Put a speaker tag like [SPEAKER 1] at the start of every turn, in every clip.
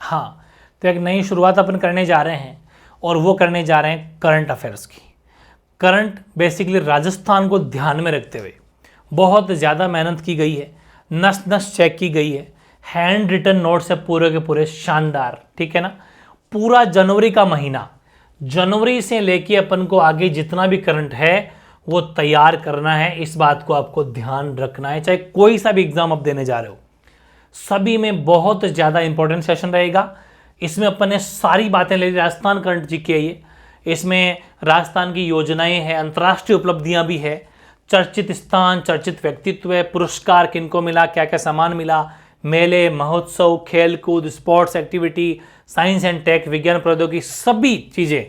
[SPEAKER 1] हाँ, तो एक नई शुरुआत अपन करने जा रहे हैं और वो करने जा रहे हैं करंट अफेयर्स की। करंट बेसिकली राजस्थान को ध्यान में रखते हुए बहुत ज़्यादा मेहनत की गई है, नस नस चेक की गई है, हैंड रिटन नोट्स है पूरे के पूरे शानदार, ठीक है ना। पूरा जनवरी का महीना, जनवरी से लेके अपन को आगे जितना भी करंट है वो तैयार करना है। इस बात को आपको ध्यान रखना है, चाहे कोई सा भी एग्जाम आप देने जा रहे हो, सभी में बहुत ज़्यादा इंपॉर्टेंट सेशन रहेगा। इसमें अपन ने सारी बातें ले ली, राजस्थान करंट जी के ये, इसमें राजस्थान की योजनाएं हैं, अंतर्राष्ट्रीय उपलब्धियां भी है, चर्चित स्थान, चर्चित व्यक्तित्व है, पुरस्कार किनको मिला, क्या क्या सामान मिला, मेले, महोत्सव, खेल कूद, sports activity, science and tech, विज्ञान प्रौद्योगिकी, सभी चीज़ें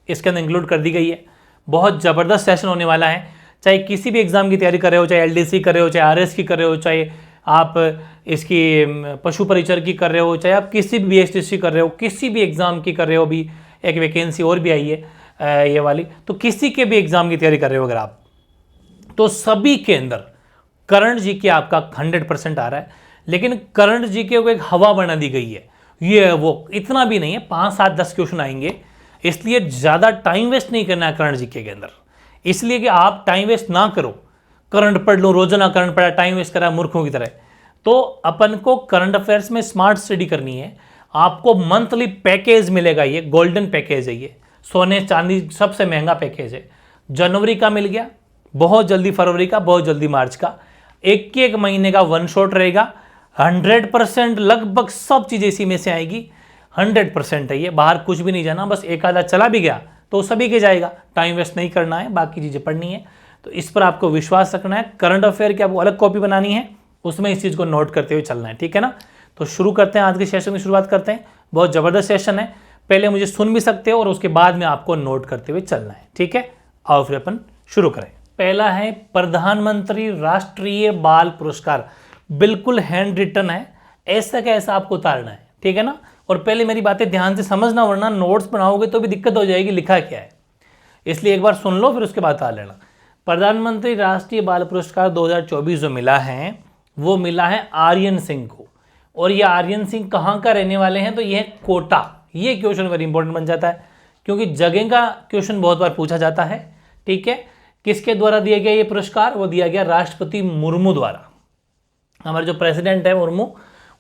[SPEAKER 1] इसके अंदर इंक्लूड कर दी गई है। बहुत ज़बरदस्त सेशन होने वाला है। चाहे किसी भी एग्जाम की तैयारी कर रहे हो, चाहे एलडीसी कर रहे हो, चाहे आरएस की कर रहे हो, चाहे आप इसकी पशु परिचर की कर रहे हो, चाहे आप किसी भी बीएसटीसी कर रहे हो, किसी भी एग्जाम की कर रहे हो, भी एक वैकेंसी और भी आई है ये वाली, तो किसी के भी एग्जाम की तैयारी कर रहे हो अगर आप, तो सभी के अंदर करंट जीके आपका 100% आ रहा है। लेकिन करंट जीके को एक हवा बना दी गई है, ये वो इतना भी नहीं है, 5 7 10 क्वेश्चन आएंगे, इसलिए ज़्यादा टाइम वेस्ट नहीं करना है करंट जीके के अंदर। इसलिए कि आप टाइम वेस्ट ना करो, करंट पढ़ लो, रोजाना करंट पढ़ा, टाइम वेस्ट करा मूर्खों की तरह। तो अपन को करंट अफेयर्स में स्मार्ट स्टडी करनी है। आपको मंथली पैकेज मिलेगा, ये गोल्डन पैकेज है, ये सोने चांदी सबसे महंगा पैकेज है। जनवरी का मिल गया, बहुत जल्दी फरवरी का, बहुत जल्दी मार्च का, एक एक महीने का वन शॉट रहेगा। 100% लगभग सब चीज़ें इसी में से आएगी, 100% है ये, बाहर कुछ भी नहीं जाना, बस एक आधा चला भी गया तो सभी के जाएगा, टाइम वेस्ट नहीं करना है, बाकी चीज़ें पढ़नी है। तो इस पर आपको विश्वास रखना है। करंट अफेयर की आपको अलग कॉपी बनानी है, उसमें इस चीज़ को नोट करते हुए चलना है, ठीक है ना। तो शुरू करते हैं, आज के सेशन की शुरुआत करते हैं। बहुत ज़बरदस्त सेशन है, पहले मुझे सुन भी सकते हो और उसके बाद में आपको नोट करते हुए चलना है, ठीक है। आओ फिर अपन शुरू करें। पहला है प्रधानमंत्री राष्ट्रीय बाल पुरस्कार, बिल्कुल हैंड रिटन है, ऐसा कैसा आपको उतारना है, ठीक है ना। और पहले मेरी बातें ध्यान से समझना, वरना नोट्स बनाओगे तो भी दिक्कत हो जाएगी लिखा क्या है, इसलिए एक बार सुन लो फिर उसके बाद उतार लेना। प्रधानमंत्री राष्ट्रीय बाल पुरस्कार 2024 जो मिला है वो मिला है आर्यन सिंह को। और ये आर्यन सिंह कहाँ का रहने वाले हैं, तो ये है कोटा। ये क्वेश्चन वेरी इंपॉर्टेंट बन जाता है क्योंकि जगह का क्वेश्चन बहुत बार पूछा जाता है, ठीक है। किसके द्वारा दिया गया ये पुरस्कार, वो दिया गया राष्ट्रपति मुर्मू द्वारा। हमारे जो प्रेसिडेंट है मुर्मू,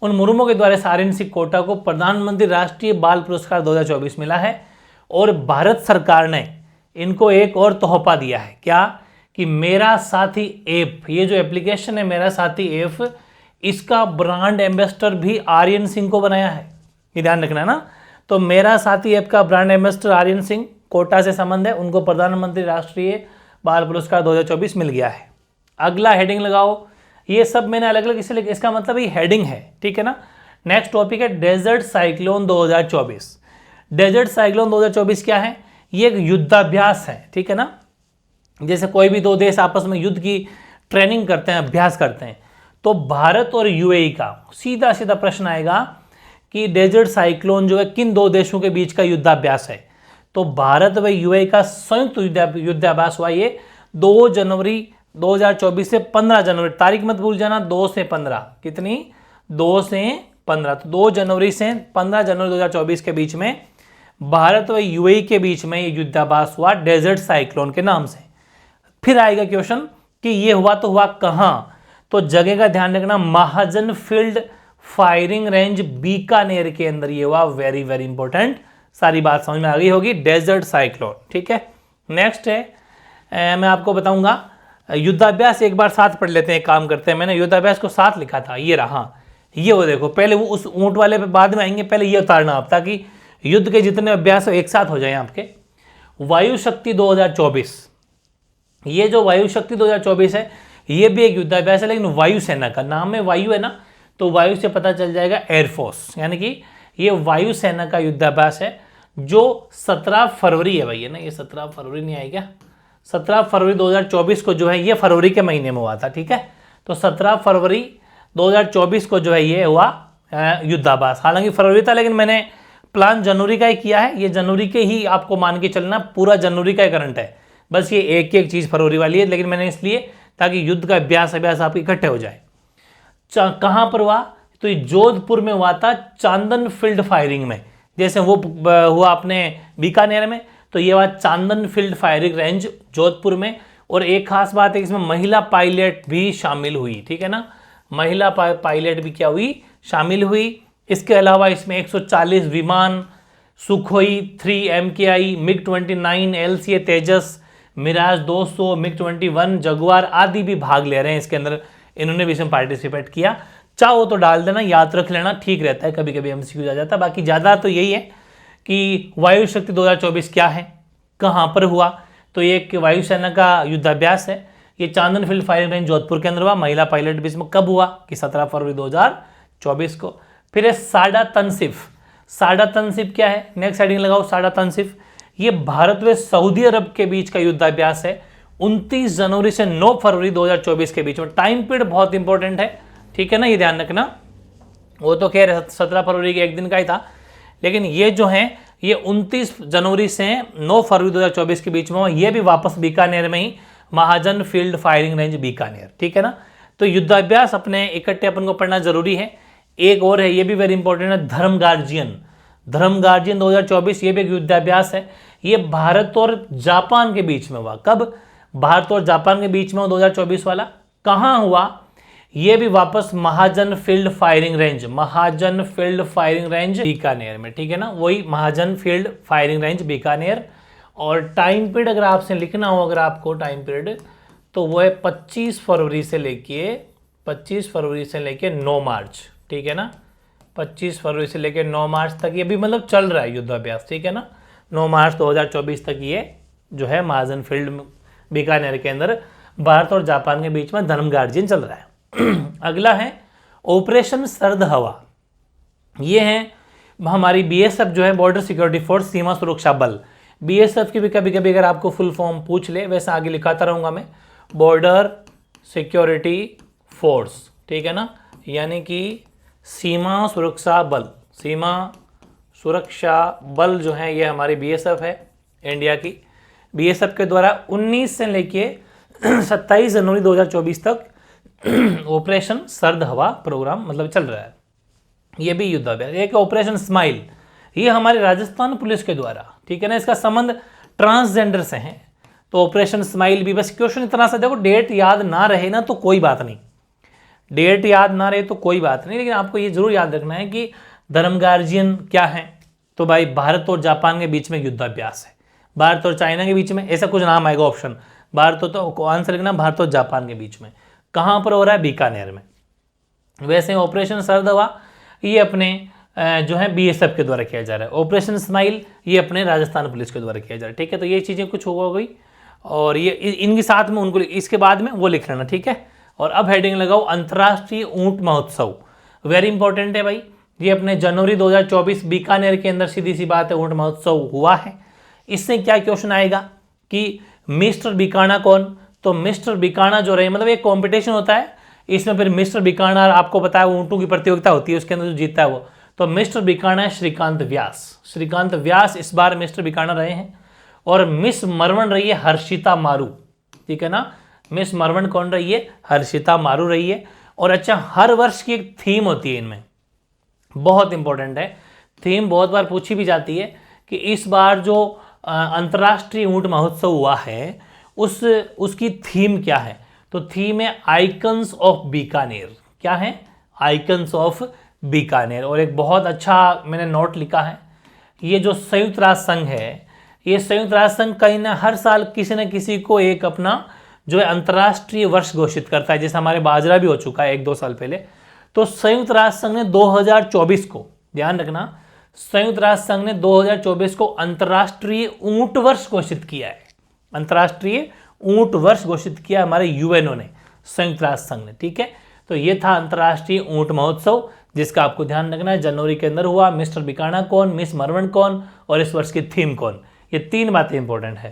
[SPEAKER 1] उन मुर्मू के द्वारा आर्यन सिंह कोटा को प्रधानमंत्री राष्ट्रीय बाल पुरस्कार 2024 मिला है। और भारत सरकार ने इनको एक और तोहफा दिया है, क्या, कि मेरा साथी ऐप, ये जो एप्लीकेशन है मेरा साथी ऐप, इसका ब्रांड एम्बेसडर भी आर्यन सिंह को बनाया है, ये ध्यान रखना है ना। तो मेरा साथी ऐप का ब्रांड एम्बेसडर आर्यन सिंह, कोटा से संबंध है, उनको प्रधानमंत्री राष्ट्रीय बाल पुरस्कार 2024 मिल गया है। अगला हेडिंग लगाओ, ये सब मैंने अलग अलग इसलिए, इसका मतलब ये हेडिंग है, ठीक है ना। नेक्स्ट टॉपिक है डेजर्ट साइक्लोन 2024। डेजर्ट साइक्लोन 2024 क्या है, ये एक युद्धाभ्यास है, ठीक है ना। जैसे कोई भी दो देश आपस में युद्ध की ट्रेनिंग करते हैं, अभ्यास करते हैं, तो भारत और यूएई का सीधा सीधा प्रश्न आएगा कि डेजर्ट साइक्लोन जो है किन दो देशों के बीच का युद्धाभ्यास है। तो भारत व यूएई का संयुक्त युद्धाभ्यास हुआ ये 2 जनवरी 2024 से 15 जनवरी, तारीख मत भूल जाना, 2 से 15, कितनी, 2 से 15, तो 2 जनवरी से 15 जनवरी 2024 के बीच में भारत व यूएई के बीच में ये युद्धाभ्यास हुआ डेजर्ट साइक्लोन के नाम से। फिर आएगा क्वेश्चन कि ये हुआ तो हुआ कहाँ, तो जगह का ध्यान रखना, महाजन फील्ड फायरिंग रेंज बीकानेर के अंदर ये हुआ, वेरी वेरी इंपॉर्टेंट, सारी बात समझ में आ गई होगी, डेजर्ट साइक्लोन, ठीक है। नेक्स्ट है मैं आपको बताऊंगा युद्धाभ्यास, एक बार साथ पढ़ लेते हैं, काम करते हैं। मैंने युद्धाभ्यास को साथ लिखा था, ये रहा, ये वो देखो, पहले वो उस ऊंट वाले पे बाद में आएंगे, पहले ये उतारना आप, ताकि युद्ध के जितने अभ्यास हो एक साथ हो जाए आपके। वायु शक्ति 2024, ये जो वायु शक्ति 2024 है ये भी एक युद्धाभ्यास है, लेकिन वायुसेना का नाम है, वायु है ना, तो वायु से पता चल जाएगा एयरफोर्स, यानी कि ये वायुसेना का युद्धाभ्यास है जो 17 फरवरी है भैया ना, ये 17 फरवरी नहीं आई क्या, 17 फरवरी 2024 को जो है, ये फरवरी के महीने में हुआ था, ठीक है। तो 17 फरवरी 2024 को जो है ये हुआ युद्धाभ्यास, हालांकि फरवरी था लेकिन मैंने प्लान जनवरी का ही किया है, ये जनवरी के ही आपको मान के चलना, पूरा जनवरी का करंट है, बस ये एक एक चीज़ फरवरी वाली है, लेकिन मैंने इसलिए ताकि युद्ध का अभ्यास आपके इकट्ठे हो जाए। कहाँ पर हुआ, तो ये जोधपुर में हुआ था चांदन फील्ड फायरिंग में। जैसे वो हुआ अपने बीकानेर में, तो ये हुआ चांदन फील्ड फायरिंग रेंज जोधपुर में। और एक खास बात है इसमें महिला पायलट भी शामिल हुई, ठीक है ना, महिला पायलट भी क्या हुई, शामिल हुई। इसके अलावा इसमें 140 विमान, सुखोई 3 MKI, MiG-29, LCA तेजस, मिराज 200, MiG-21, जगुआर आदि भी भाग ले रहे हैं इसके अंदर। इन्होंने भी इसमें पार्टिसिपेट किया। चाहो तो डाल देना, याद रख लेना, ठीक रहता है, कभी कभी MCQ आ जाता है। बाकी ज़्यादा तो यही है कि वायु शक्ति 2024 क्या है, कहाँ पर हुआ। तो ये एक वायुसेना का युद्धाभ्यास है। ये चांदन फील्ड फायरिंग रेंज जोधपुर के अंदर हुआ। महिला पायलट भी इसमें कब हुआ कि 17 फरवरी 2024 को। फिर है साडा तनसिफ। साडा तनसिफ क्या है, नेक्स्ट हेडिंग लगाओ, साडा तनसिफ। ये भारत व सऊदी अरब के बीच का युद्धाभ्यास है 29 जनवरी से 9 फरवरी 2024 के बीच में। टाइम पीरियड बहुत इंपॉर्टेंट है, ठीक है ना, ये ध्यान रखना। वो तो खैर 17 फरवरी के एक दिन का ही था, लेकिन ये जो है ये 29 जनवरी से 9 फरवरी 2024 के बीच में, ये भी वापस बीकानेर में ही, महाजन फील्ड फायरिंग रेंज बीकानेर, ठीक है ना। तो युद्धाभ्यास अपने इकट्ठे अपन को पढ़ना जरूरी है। एक और है, ये भी वेरी इंपॉर्टेंट है, धर्म गार्जियन। धर्म गार्जियन 2024 ये भी एक युद्धाभ्यास है। ये भारत और जापान के बीच में हुआ। कब, भारत और जापान के बीच में 2024 वाला। कहाँ हुआ, ये भी वापस महाजन फील्ड फायरिंग रेंज, महाजन फील्ड फायरिंग रेंज बीकानेर में, ठीक है ना, वही महाजन फील्ड फायरिंग रेंज बीकानेर। और टाइम पीरियड अगर आपसे लिखना हो, अगर आपको टाइम पीरियड, तो वो है 25 फरवरी से लेके 9 मार्च, ठीक है ना, 25 फरवरी से लेके 9 मार्च तक ये भी मतलब चल रहा है युद्धाभ्यास, ठीक है ना। 9 मार्च 2024 तक ये जो है महाजन फील्ड बीकानेर के अंदर भारत और जापान के बीच में धर्म गार्जियन चल रहा है। अगला है ऑपरेशन सर्द हवा। ये है हमारी BSF जो है, बॉर्डर सिक्योरिटी फोर्स, सीमा सुरक्षा बल। BSF की भी कभी कभी अगर आपको फुल फॉर्म पूछ ले, वैसे आगे लिखाता रहूंगा मैं, बॉर्डर सिक्योरिटी फोर्स, ठीक है ना, यानी कि सीमा सुरक्षा बल। सीमा सुरक्षा बल जो है ये हमारी BSF है इंडिया की। BSF के द्वारा 19 से लेके 27 जनवरी 2024 तक ऑपरेशन सर्द हवा प्रोग्राम मतलब चल रहा है। ये भी युद्धाभ्यास। एक ऑपरेशन स्माइल, ये हमारी राजस्थान पुलिस के द्वारा, ठीक है ना, इसका संबंध ट्रांसजेंडर से है। तो ऑपरेशन स्माइल भी, बस क्वेश्चन इतना सा देखो, डेट याद ना रहे ना तो कोई बात नहीं, डेट याद ना रहे तो कोई बात नहीं, लेकिन आपको ये जरूर याद रखना है कि धर्म गार्जियन क्या है। तो भाई भारत और जापान के बीच में युद्धाभ्यास है, भारत और चाइना के बीच में, ऐसा कुछ नाम आएगा ऑप्शन। भारत तो आंसर लिखना, भारत और जापान के बीच में। कहाँ पर हो रहा है, बीकानेर में। वैसे ऑपरेशन सर्द हवा ये अपने जो है BSF के द्वारा किया जा रहा है। ऑपरेशन स्माइल ये अपने राजस्थान पुलिस के द्वारा किया जा रहा है, ठीक है। तो ये चीज़ें कुछ हो गई, और ये इनके साथ में उनको इसके बाद में वो लिख लेना, ठीक है। और अब हेडिंग लगाओ अंतर्राष्ट्रीय ऊंट महोत्सव। वेरी इंपॉर्टेंट है भाई, ये अपने जनवरी 2024 बीकानेर के अंदर, सीधी सी बात है, ऊंट महोत्सव हुआ है। इससे क्या क्वेश्चन आएगा कि मिस्टर बीकाना कौन, तो मिस्टर बीकाना जो रहे, मतलब एक कंपटीशन होता है इसमें, फिर मिस्टर बीकाना आपको पता है ऊंटों की प्रतियोगिता होती है, उसके अंदर जो जीतता है वो, तो मिस्टर बीकाना है श्रीकांत व्यास। श्रीकांत व्यास इस बार मिस्टर बीकाना रहे हैं। और मिस मरवन रही है हर्षिता मारू, ठीक है ना, मिस मरवन कौन रही है, हर्षिता मारू रही है। और अच्छा, हर वर्ष की एक थीम होती है इनमें, बहुत इंपॉर्टेंट है, थीम बहुत बार पूछी भी जाती है कि इस बार जो अंतर्राष्ट्रीय ऊंट महोत्सव हुआ है उसकी थीम क्या है। तो थीम है आइकन्स ऑफ बीकानेर। क्या है, आइकन्स ऑफ बीकानेर। और एक बहुत अच्छा मैंने नोट लिखा है, ये जो संयुक्त राष्ट्र संघ है, ये संयुक्त राष्ट्र संघ कहीं ना हर साल किसी न किसी को एक अपना जो है अंतर्राष्ट्रीय वर्ष घोषित करता है, जैसे हमारे बाजरा भी हो चुका है 1-2 साल पहले। तो संयुक्त राष्ट्र संघ ने 2024 को, ध्यान रखना, संयुक्त राष्ट्र संघ ने 2024 को अंतर्राष्ट्रीय ऊंट वर्ष घोषित किया है। अंतर्राष्ट्रीय ऊंट वर्ष घोषित किया हमारे यूएनओ ने, संयुक्त राष्ट्र संघ ने, ठीक है। तो ये था अंतर्राष्ट्रीय ऊंट महोत्सव, जिसका आपको ध्यान रखना है, जनवरी के अंदर हुआ। मिस्टर बिकाना कौन, मिस मरवन कौन, और इस वर्ष की थीम कौन, ये 3 बातें इंपॉर्टेंट है।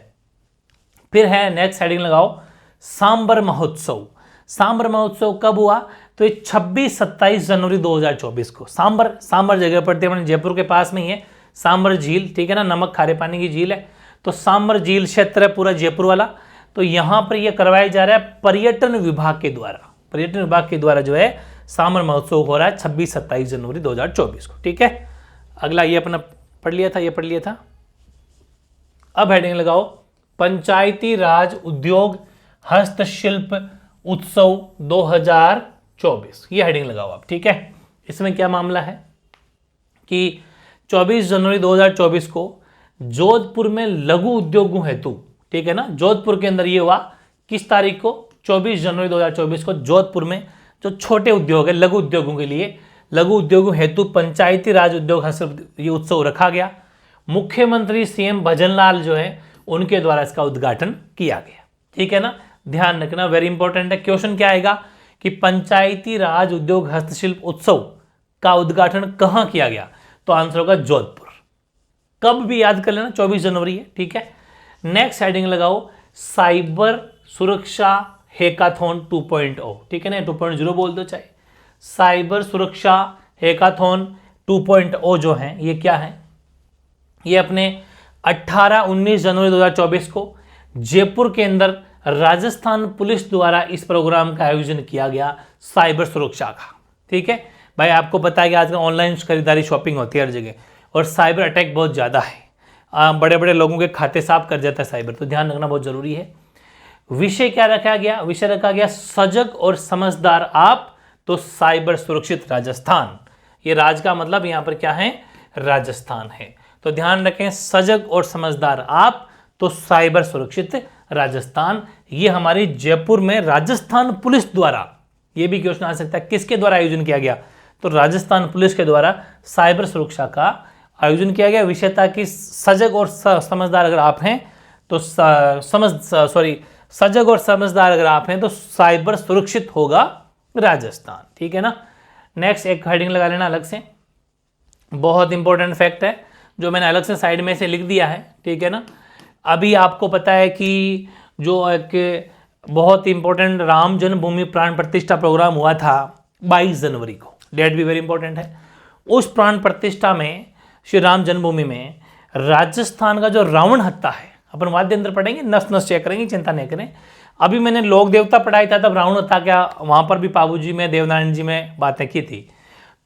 [SPEAKER 1] फिर है नेक्स्ट हेडिंग लगाओ सांबर महोत्सव। सांबर महोत्सव कब हुआ, तो ये 26-27 जनवरी 2024 को। सांबर जगह पड़ती है अपने जयपुर के पास में ही है, सांबर झील, ठीक है ना, नमक खारे पानी की झील है। तो सांबर झील क्षेत्र है पूरा जयपुर वाला। तो यहाँ पर यह करवाया जा रहा है पर्यटन विभाग के द्वारा, पर्यटन विभाग के द्वारा जो है सामर महोत्सव हो रहा है 26-27 जनवरी 2024 को। ठीक है, अगला ये अपना पढ़ लिया था, ये पढ़ लिया था। अब हेडिंग लगाओ पंचायती राज उद्योग हस्तशिल्प उत्सव 2024, ये हेडिंग लगाओ आप। ठीक है, इसमें क्या मामला है कि 24 जनवरी 2024 को जोधपुर में लघु उद्योगों हेतु, ठीक है ना, जोधपुर के अंदर ये हुआ किस तारीख को, 24 जनवरी 2024 को जोधपुर में जो छोटे उद्योग है लघु उद्योगों के लिए, लघु उद्योगों हेतु पंचायती राज उद्योग हस्तशिल्प ये उत्सव रखा गया। मुख्यमंत्री सीएम भजनलाल जो है उनके द्वारा इसका उद्घाटन किया गया। ठीक है ना, ध्यान रखना, वेरी इंपॉर्टेंट है। क्वेश्चन क्या आएगा कि पंचायती राज उद्योग हस्तशिल्प उत्सव का उद्घाटन कहां किया गया, तो आंसर होगा जोधपुर। कब भी याद कर लेना, 24 जनवरी है। ठीक है, नेक्स्ट हेडिंग लगाओ साइबर सुरक्षा हैकाथॉन 2.0। ठीक है ना, 2.0 बोल दो चाहे। साइबर सुरक्षा हैकाथॉन 2.0 जो है ये क्या है, ये अपने 18-19 जनवरी 2024 को जयपुर के अंदर राजस्थान पुलिस द्वारा इस प्रोग्राम का आयोजन किया गया साइबर सुरक्षा का। ठीक है भाई, आपको पता है कि आजकल ऑनलाइन खरीदारी शॉपिंग होती है हर जगह, और साइबर अटैक बहुत ज़्यादा है, बड़े बड़े लोगों के खाते साफ कर जाता है साइबर, तो ध्यान रखना बहुत ज़रूरी है। विषय क्या रखा गया, विषय रखा गया सजग और समझदार आप तो साइबर सुरक्षित राजस्थान। ये राज का मतलब यहाँ पर क्या है, राजस्थान है, तो ध्यान रखें सजग और समझदार आप तो साइबर सुरक्षित राजस्थान। ये हमारी जयपुर में राजस्थान पुलिस द्वारा, ये भी क्वेश्चन आ सकता है किसके द्वारा आयोजन किया गया, तो राजस्थान पुलिस के द्वारा साइबर सुरक्षा का आयोजन किया गया। विषय था कि सजग और समझदार अगर आप हैं तो सजग और समझदार अगर आप हैं तो साइबर सुरक्षित होगा राजस्थान। ठीक है ना, नेक्स्ट एक हेडिंग लगा लेना अलग से, बहुत इंपॉर्टेंट फैक्ट है जो मैंने अलग से साइड में से लिख दिया है। ठीक है ना, अभी आपको पता है कि जो एक बहुत इंपॉर्टेंट राम जन्मभूमि प्राण प्रतिष्ठा प्रोग्राम हुआ था 22 जनवरी को, डेट भी वेरी इंपॉर्टेंट है। उस प्राण प्रतिष्ठा में श्री राम जन्मभूमि में राजस्थान का जो रावण हत्या है, अपन वाद्य यंत्र पढ़ेंगे, नस नस चेक करेंगे, चिंता नहीं करें। अभी मैंने लोक देवता पढ़ाई था तब रावण हत्या क्या, वहां पर भी बाबू जी में देवनारायण जी में बातें की थी।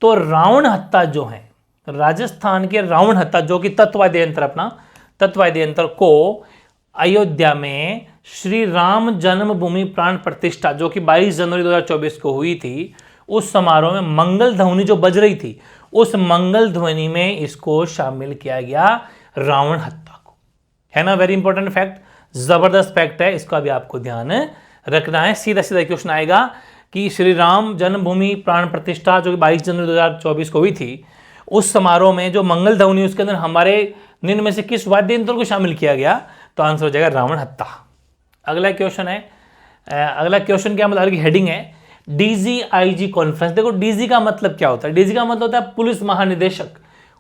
[SPEAKER 1] तो रावण हत्या जो है राजस्थान के रावण हत्या जो कि तत्वाद्य यंत्र, अपना तत्वाद्य यंत्र को अयोध्या में श्री राम जन्मभूमि प्राण प्रतिष्ठा जो कि 22 जनवरी 2024 को हुई थी, उस समारोह में मंगल ध्वनि जो बज रही थी, उस मंगल ध्वनि में इसको शामिल किया गया रावण हत्या को, है ना। वेरी इंपॉर्टेंट फैक्ट, जबरदस्त फैक्ट है, इसका भी आपको ध्यान रखना है। सीधा सीधा क्वेश्चन आएगा कि श्री राम जन्मभूमि प्राण प्रतिष्ठा जो कि 22 जनवरी 2024 को हुई थी, उस समारोह में जो मंगल ध्वनि उसके अंदर हमारे निम्न में से किस वाद्य यंत्र को शामिल किया गया, तो आंसर हो जाएगा रावण हत्या। अगला क्वेश्चन है, अगला क्वेश्चन क्या मतलब हेडिंग है डीजीआईजी कॉन्फ्रेंस। देखो डीजी का मतलब क्या होता है, डीजी का मतलब होता है पुलिस महानिदेशक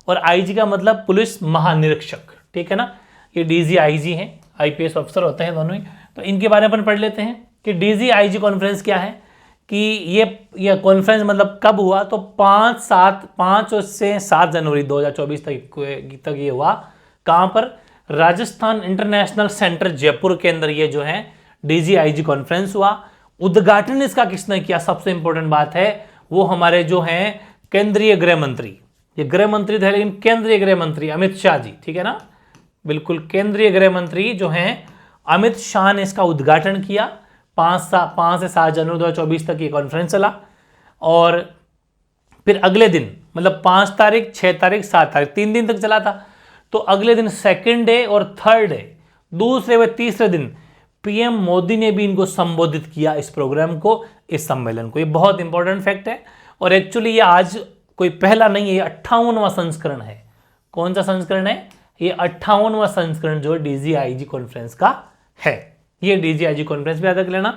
[SPEAKER 1] और आईजी का मतलब पुलिस महानिरीक्षक। ठीक है ना, ये डीजीआईजी हैं, आईपीएस ऑफिसर होते हैं दोनों ही, तो इनके बारे में अपन पढ़ लेते हैं कि डीजीआईजी कॉन्फ्रेंस क्या है, कि ये कॉन्फ्रेंस मतलब कब हुआ, तो 5 से 7 जनवरी 2024 तक ये हुआ। कहाँ पर, राजस्थान इंटरनेशनल सेंटर जयपुर के अंदर ये जो है डीजीआईजी कॉन्फ्रेंस हुआ। उद्घाटन इसका किसने किया, सबसे इंपॉर्टेंट बात है, वो हमारे जो हैं केंद्रीय गृह मंत्री, ये गृह मंत्री थे लेकिन केंद्रीय गृह मंत्री अमित शाह जी। ठीक है ना, बिल्कुल केंद्रीय गृह मंत्री जो हैं अमित शाह ने इसका उद्घाटन किया। 5 से 7 जनवरी 2024 तक ये कॉन्फ्रेंस चला, और फिर अगले दिन मतलब 5 तारीख, 6 तारीख, 7 तारीख, 3 दिन तक चला था। तो अगले दिन सेकेंड डे और थर्ड डे, दूसरे व तीसरे दिन पीएम मोदी ने भी इनको संबोधित किया, इस प्रोग्राम को, इस सम्मेलन को। ये बहुत इंपॉर्टेंट फैक्ट है, और एक्चुअली ये आज कोई पहला नहीं है, ये 58वां संस्करण है। कौन सा संस्करण है, ये 58वां संस्करण जो डीजीआईजी कॉन्फ्रेंस का है। ये डीजीआईजी कॉन्फ्रेंस भी याद रख लेना,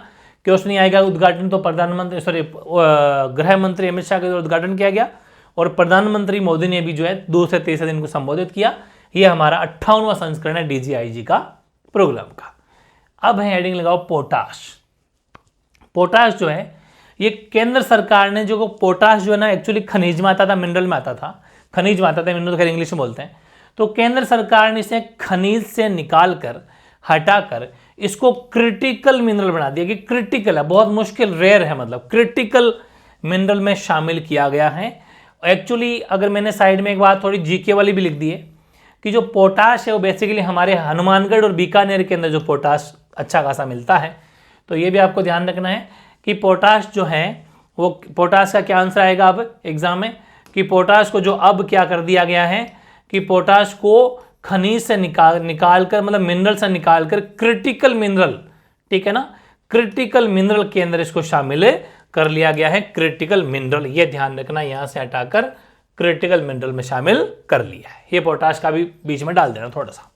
[SPEAKER 1] क्वेश्चन नहीं आएगा। उद्घाटन तो प्रधानमंत्री गृह मंत्री अमित शाह के द्वारा उद्घाटन किया गया, और प्रधानमंत्री मोदी ने भी जो है दूसरे तीसरे दिन को संबोधित किया। ये हमारा 58वां संस्करण है डीजीआईजी का प्रोग्राम का। अब है हेडिंग लगाओ पोटाश। पोटाश जो है ये केंद्र सरकार ने, जो पोटाश जो है ना एक्चुअली खनिज में आता था, मिनरल में आता था, खनिज में आता था, मिनरल तो खैर इंग्लिश में बोलते हैं। तो केंद्र सरकार ने इसे खनिज से निकाल कर, हटाकर इसको क्रिटिकल मिनरल बना दिया, कि क्रिटिकल है, बहुत मुश्किल, रेयर है, मतलब क्रिटिकल मिनरल में शामिल किया गया है। एक्चुअली अगर मैंने साइड में एक बात थोड़ी जीके वाली भी लिख दी है कि जो पोटाश है वो बेसिकली हमारे हनुमानगढ़ और बीकानेर के अंदर जो पोटाश अच्छा खासा मिलता है, तो ये भी आपको ध्यान रखना है कि पोटाश जो है वो, पोटाश का क्या आंसर आएगा अब एग्जाम में, कि पोटाश को जो अब क्या कर दिया गया है कि पोटाश को खनिज से निकाल कर मतलब मिनरल से निकाल कर क्रिटिकल मिनरल, ठीक है ना, क्रिटिकल मिनरल के अंदर इसको शामिल कर लिया गया है। क्रिटिकल मिनरल, ये ध्यान रखना, यहां से हटाकर क्रिटिकल मिनरल में शामिल कर लिया है। ये पोटाश का भी बीच में डाल देना थोड़ा सा।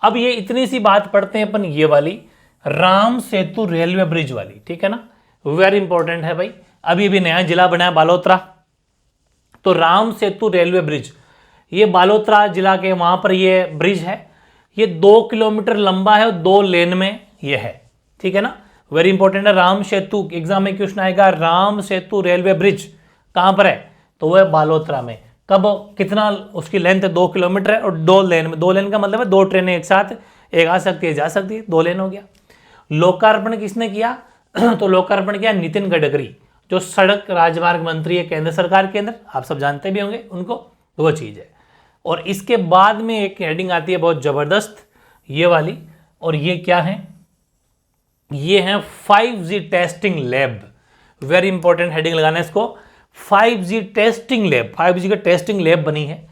[SPEAKER 1] अब ये इतनी सी बात पढ़ते हैं अपन, ये वाली राम सेतु रेलवे ब्रिज वाली, ठीक है ना, वेरी इंपॉर्टेंट है भाई। अभी भी नया जिला बना है बालोतरा, तो राम सेतु रेलवे ब्रिज, ये बालोतरा जिला के वहां पर ये ब्रिज है। ये 2 किलोमीटर लंबा है और 2 लेन में ये है, ठीक है ना, वेरी इंपॉर्टेंट है। राम सेतु, एग्जाम में क्वेश्चन आएगा राम सेतु रेलवे ब्रिज कहां पर है, तो वो है बालोतरा में। कब, कितना उसकी लेंथ है, 2 किलोमीटर है और 2 लेन में। 2 लेन का मतलब है 2 ट्रेनें एक साथ, एक आ सकती है जा सकती है, 2 लेन हो गया। लोकार्पण किसने किया तो लोकार्पण किया नितिन गडकरी, जो सड़क राजमार्ग मंत्री है केंद्र सरकार के अंदर, आप सब जानते भी होंगे उनको, तो वो चीज़ है। और इसके बाद में एक हेडिंग आती है बहुत ज़बरदस्त, ये वाली, और ये क्या है, ये है 5G testing lab. Very important heading लगाना है इसको, 5G टेस्टिंग लैब। 5G का टेस्टिंग लैब बनी है,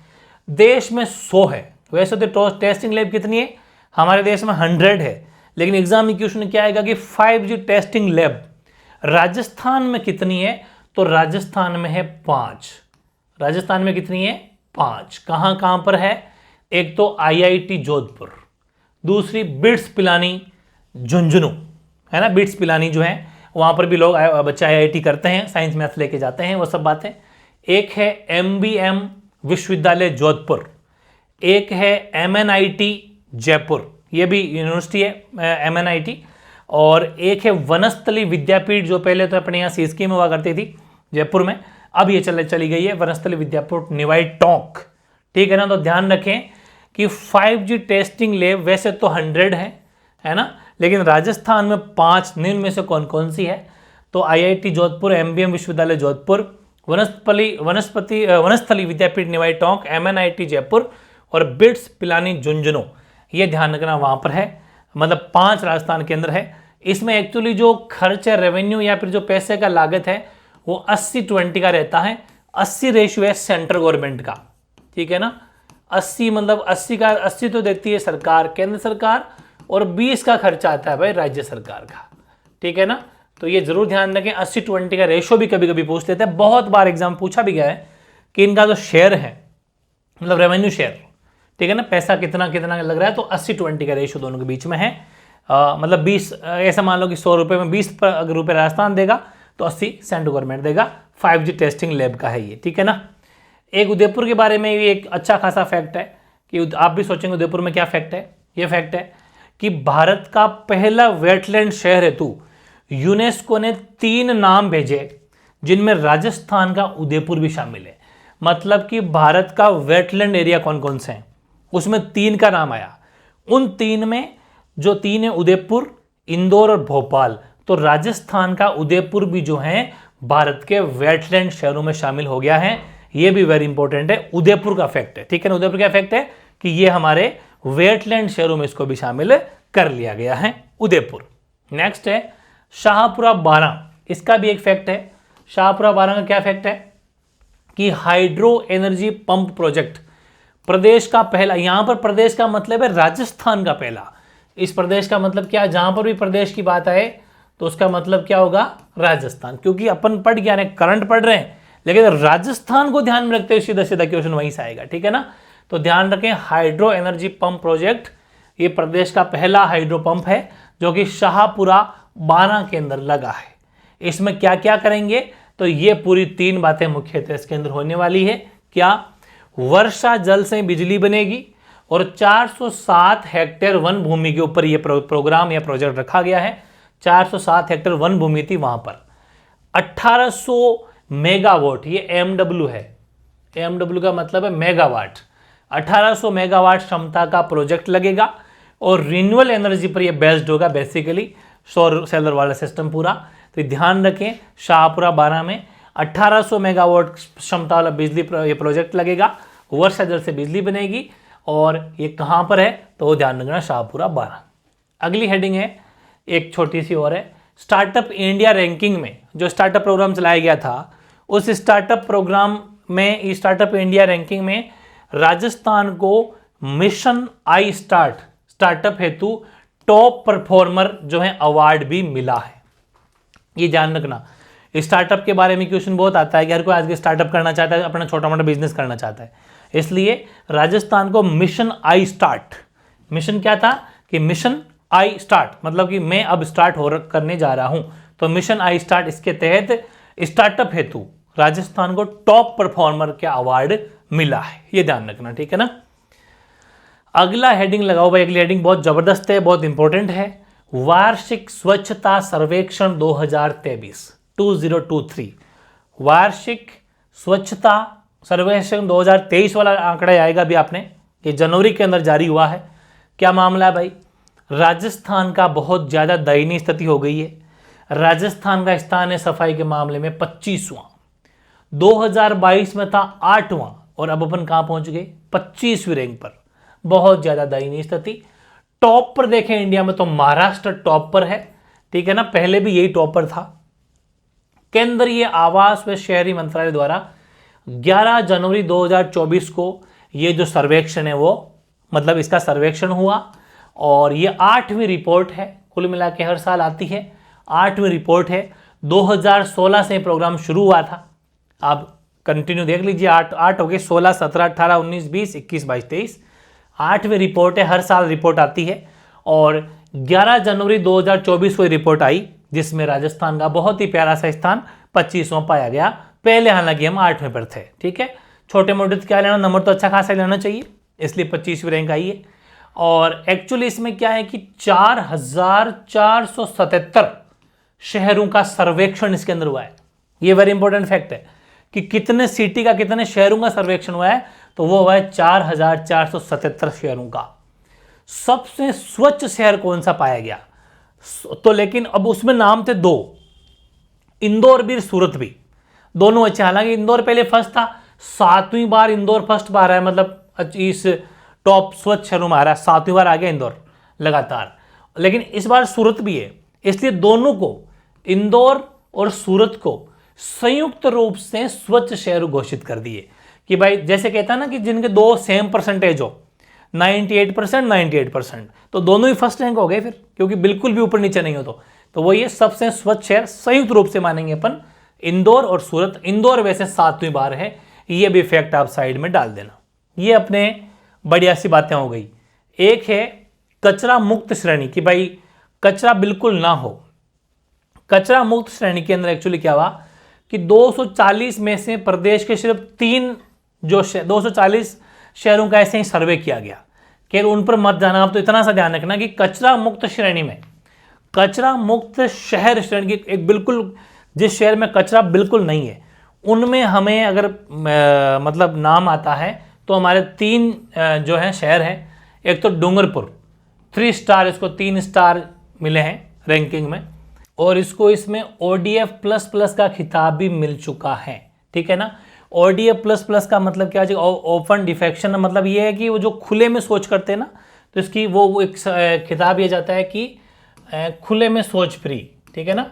[SPEAKER 1] देश में 100 है। वैसे तो टेस्टिंग लैब कितनी है, हमारे देश में 100 है, लेकिन एग्जाम में क्वेश्चन क्या आएगा कि 5G टेस्टिंग लैब राजस्थान में कितनी है, तो राजस्थान में है 5। राजस्थान में कितनी है, 5। कहां कहां पर है, एक तो IIT जोधपुर, दूसरी बिट्स पिलानी झुंझुनू, है ना, बिट्स पिलानी जो है वहां पर भी लोग बच्चे IIT करते हैं, साइंस मैथ्स लेके जाते हैं, वो सब बातें। एक है MBM विश्वविद्यालय जोधपुर, एक है MNIT जयपुर, ये भी यूनिवर्सिटी है MNIT, और एक है वनस्थली विद्यापीठ, जो पहले तो अपने यहाँ सीएसके में हुआ करती थी जयपुर में, अब ये चली गई है वनस्थली विद्यापीठ निवाई टोंक, ठीक है ना। तो ध्यान रखें कि 5G टेस्टिंग लैब वैसे तो 100 है ना, लेकिन राजस्थान में 5, निम्न में से कौन कौन सी है, तो IIT जोधपुर, MBM विश्वविद्यालय जोधपुर, वनस्थली विद्यापीठ निवाई टोंक, MNIT जयपुर और बिट्स पिलानी झुंझुनू, ये ध्यान रखना वहां पर है, मतलब 5 राजस्थान के अंदर है। इसमें एक्चुअली जो खर्च है, रेवेन्यू या फिर जो पैसे का लागत है, वो 80-20 का रहता है। 80 रेशियो है सेंट्रल गवर्नमेंट का, ठीक है ना, 80 मतलब 80 तो देती है सरकार, केंद्र सरकार, और 20 का खर्चा आता है भाई राज्य सरकार का, ठीक है ना। तो ये जरूर ध्यान रखें, 80-20 का रेशियो भी कभी कभी पूछ लेते हैं, बहुत बार एग्जाम पूछा भी गया है कि इनका जो शेयर है, मतलब रेवेन्यू शेयर, ठीक है ना, पैसा कितना कितना लग रहा है, तो 80-20 का रेशियो दोनों के बीच में है। मतलब 20, ऐसा मान लो कि 100 रुपये में 20 अगर रुपये राजस्थान देगा तो 80 सेंट्रल गवर्नमेंट देगा। 5G टेस्टिंग लैब का है ये, ठीक है ना। एक उदयपुर के बारे में भी एक अच्छा खासा फैक्ट है कि आप भी सोचेंगे उदयपुर में क्या फैक्ट है, ये फैक्ट है कि भारत का पहला वेटलैंड शहर हेतु यूनेस्को ने 3 नाम भेजे, जिनमें राजस्थान का उदयपुर भी शामिल है। मतलब कि भारत का वेटलैंड एरिया कौन कौन से हैं, उसमें 3 का नाम आया। उन 3 में जो 3 है उदयपुर, इंदौर और भोपाल, तो राजस्थान का उदयपुर भी जो है भारत के वेटलैंड शहरों में शामिल हो गया है। ये भी वेरी इंपॉर्टेंट है, उदयपुर का फैक्ट है, ठीक है ना। उदयपुर का फैक्ट है कि ये हमारे वेटलैंड शहरों में इसको भी शामिल कर लिया गया है, उदयपुर। नेक्स्ट है शाहपुरा बारां, इसका भी एक फैक्ट है। शाहपुरा बारां का क्या फैक्ट है कि हाइड्रो एनर्जी पंप प्रोजेक्ट, प्रदेश का पहला, यहां पर प्रदेश का मतलब है राजस्थान का पहला। इस प्रदेश का मतलब क्या, जहां पर भी प्रदेश की बात आए तो उसका मतलब क्या होगा, राजस्थान, क्योंकि अपन पढ़ गया करंट पढ़ रहे हैं, लेकिन राजस्थान को ध्यान में रखते हुए सीधा सीधा क्वेश्चन वहीं से आएगा, ठीक है ना। तो ध्यान रखें, हाइड्रो एनर्जी पंप प्रोजेक्ट, ये प्रदेश का पहला हाइड्रो पंप है जो कि शाहपुरा बारां के अंदर लगा है। इसमें क्या क्या करेंगे, तो ये पूरी 3 बातें मुख्यतः इसके अंदर होने वाली है। क्या, वर्षा जल से बिजली बनेगी, और 407 हेक्टेयर वन भूमि के ऊपर यह प्रोग्राम या प्रोजेक्ट रखा गया है। 407 हेक्टेयर वन भूमि थी वहां पर। 1800 मेगावाट, ये MW है, MW का मतलब है मेगावाट। 1800 मेगावाट क्षमता का प्रोजेक्ट लगेगा और रिन्यूएबल एनर्जी पर यह बेस्ड होगा, बेसिकली सौर सेलर वाला सिस्टम पूरा। तो ध्यान रखें, शाहपुरा बारां में 1800 मेगावाट क्षमता वाला बिजली ये प्रोजेक्ट लगेगा, वर्षा जल से बिजली बनेगी। और ये कहाँ पर है तो वो ध्यान रखना, शाहपुरा 12। अगली हेडिंग है एक छोटी सी और है, स्टार्टअप इंडिया रैंकिंग में जो स्टार्टअप प्रोग्राम चलाया गया था, उस स्टार्टअप प्रोग्राम में, स्टार्टअप इंडिया रैंकिंग में राजस्थान को मिशन आई स्टार्टअप हेतु टॉप परफॉर्मर जो है अवार्ड भी मिला है। ये ध्यान रखना, स्टार्टअप के बारे में क्वेश्चन बहुत आता है कि हर कोई आज के स्टार्टअप करना चाहता है, अपना छोटा मोटा बिजनेस करना चाहता है, इसलिए राजस्थान को मिशन आई स्टार्ट, मिशन क्या था कि मिशन आई स्टार्ट मतलब कि मैं अब स्टार्ट करने जा रहा हूं, तो मिशन आई स्टार्ट इसके तहत स्टार्टअप हेतु राजस्थान को टॉप परफॉर्मर का अवार्ड मिला है। ये ध्यान रखना, ठीक है ना। अगला हेडिंग लगाओ भाई, अगली हेडिंग बहुत जबरदस्त है, बहुत इंपॉर्टेंट है, वार्षिक स्वच्छता सर्वेक्षण 2023 वार्षिक स्वच्छता सर्वेक्षण 2023 वाला आंकड़ा आएगा भी आपने, ये जनवरी के अंदर जारी हुआ है। क्या मामला है भाई, राजस्थान का बहुत ज़्यादा दयनीय स्थिति हो गई है। राजस्थान का स्थान है सफाई के मामले में 25वां, 2022 में था 8वां और अब अपन कहाँ पहुंच गए 25वीं रैंक पर। बहुत ज़्यादा दयनीय स्थिति। टॉप पर देखें इंडिया में तो महाराष्ट्र टॉप पर है, ठीक है ना, पहले भी यही टॉप पर था। केंद्रीय आवास व शहरी मंत्रालय द्वारा 11 जनवरी 2024 को ये जो सर्वेक्षण है वो मतलब इसका सर्वेक्षण हुआ और ये 8वीं रिपोर्ट है, कुल मिला के हर साल आती है, 8वीं रिपोर्ट है। 2016 से प्रोग्राम शुरू हुआ था, आप कंटिन्यू देख लीजिए, 8 हो गए, 16, 17, 18, 19, 20, 21, 22, 23, 8वीं रिपोर्ट है, हर साल रिपोर्ट आती है। और 11 जनवरी 2024 को रिपोर्ट आई जिसमें राजस्थान का बहुत ही प्यारा सा स्थान 25वां पाया गया। पहले हालांकि हम 8वें पर थे, ठीक है, छोटे मोटे तो क्या लेना, नंबर तो अच्छा खासा लेना चाहिए, इसलिए 25वीं रैंक आई है। और एक्चुअली इसमें क्या है कि 4477 शहरों का सर्वेक्षण इसके अंदर हुआ है। ये वेरी इंपॉर्टेंट फैक्ट है कि कितने सिटी का, कितने शहरों का सर्वेक्षण हुआ है, तो वो हुआ है 4477 शहरों का। सबसे स्वच्छ शहर कौन सा पाया गया, तो लेकिन अब उसमें नाम थे 2, इंदौर भी सूरत भी, दोनों अच्छे। हालांकि इंदौर पहले फर्स्ट था, 7वीं बार इंदौर फर्स्ट बार है, मतलब इस टॉप स्वच्छ शहरों में आ रहा है, 7वीं बार आ गया इंदौर लगातार। लेकिन इस बार सूरत भी है, इसलिए दोनों को, इंदौर और सूरत को संयुक्त रूप से स्वच्छ शहर घोषित कर दिए कि भाई जैसे कहता है ना कि जिनके 2 सेम परसेंटेज हो, 98%, तो दोनों ही फर्स्ट रैंक हो गए फिर, क्योंकि बिल्कुल भी ऊपर नीचे नहीं हो तो वो ये सबसे स्वच्छ शहर संयुक्त रूप से मानेंगे अपन, इंदौर और सूरत। इंदौर वैसे 7वीं बार है, ये भी फैक्ट आप साइड में डाल देना। ये अपने बढ़िया सी बातें हो गई। एक है कचरा मुक्त श्रेणी की भाई कचरा बिल्कुल ना हो। कचरा मुक्त श्रेणी के अंदर एक्चुअली क्या हुआ कि 240 में से प्रदेश के सिर्फ 3 जो 240 शहरों का ऐसे ही सर्वे किया गया कि उन पर मत जाना। आप तो इतना सा ध्यान रखना कि कचरा मुक्त श्रेणी में, कचरा मुक्त शहर श्रेणी की एक बिल्कुल, जिस शहर में कचरा बिल्कुल नहीं है उनमें हमें अगर मतलब नाम आता है तो हमारे 3 जो है शहर हैं। एक तो डूंगरपुर 3 स्टार, इसको 3 स्टार मिले हैं रैंकिंग में, और इसको इसमें ODF++ का खिताब भी मिल चुका है, ठीक है ना। ODF++ का मतलब क्या है, ओपन डिफेक्शन, मतलब ये है कि वो जो खुले में शौच करते हैं ना, तो इसकी वो एक खिताब ये जाता है कि खुले में शौच फ्री, ठीक है ना।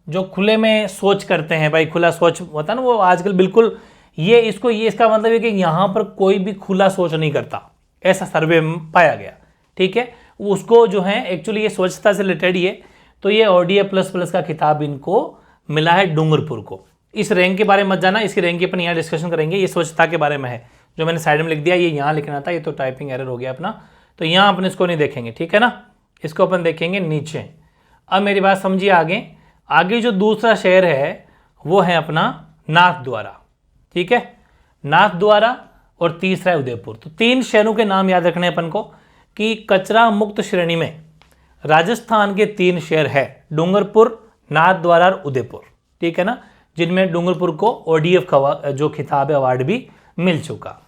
[SPEAKER 1] जो खुले में शौच करते हैं भाई, खुला शौच होता है ना, वो आजकल बिल्कुल ये इसका मतलब है कि यहाँ पर कोई भी खुला शौच नहीं करता, ऐसा सर्वे में पाया गया, ठीक है। उसको जो है एक्चुअली ये स्वच्छता से रिलेटेड ये, तो ये ODF++ का खिताब इनको मिला है डूंगरपुर को। इस रैंक के बारे में मत जाना, इसकी रैंक की अपन यहाँ डिस्कशन करेंगे। ये स्वच्छता के बारे में है, जो मैंने साइड में लिख दिया, ये यहाँ लिखना था, ये तो टाइपिंग एरर हो गया अपना, तो यहाँ अपन इसको नहीं देखेंगे, ठीक है ना, इसको अपन देखेंगे नीचे। अब मेरी बात समझिए, आगे जो दूसरा शहर है वो है अपना नाथद्वारा, ठीक है, नाथद्वारा, और तीसरा है उदयपुर। तो 3 शहरों के नाम याद रखने अपन को कि कचरा मुक्त श्रेणी में राजस्थान के 3 शहर है, डूंगरपुर, नाथद्वारा और उदयपुर, ठीक है ना, जिनमें डूंगरपुर को ODF का जो खिताब है अवार्ड भी मिल चुका।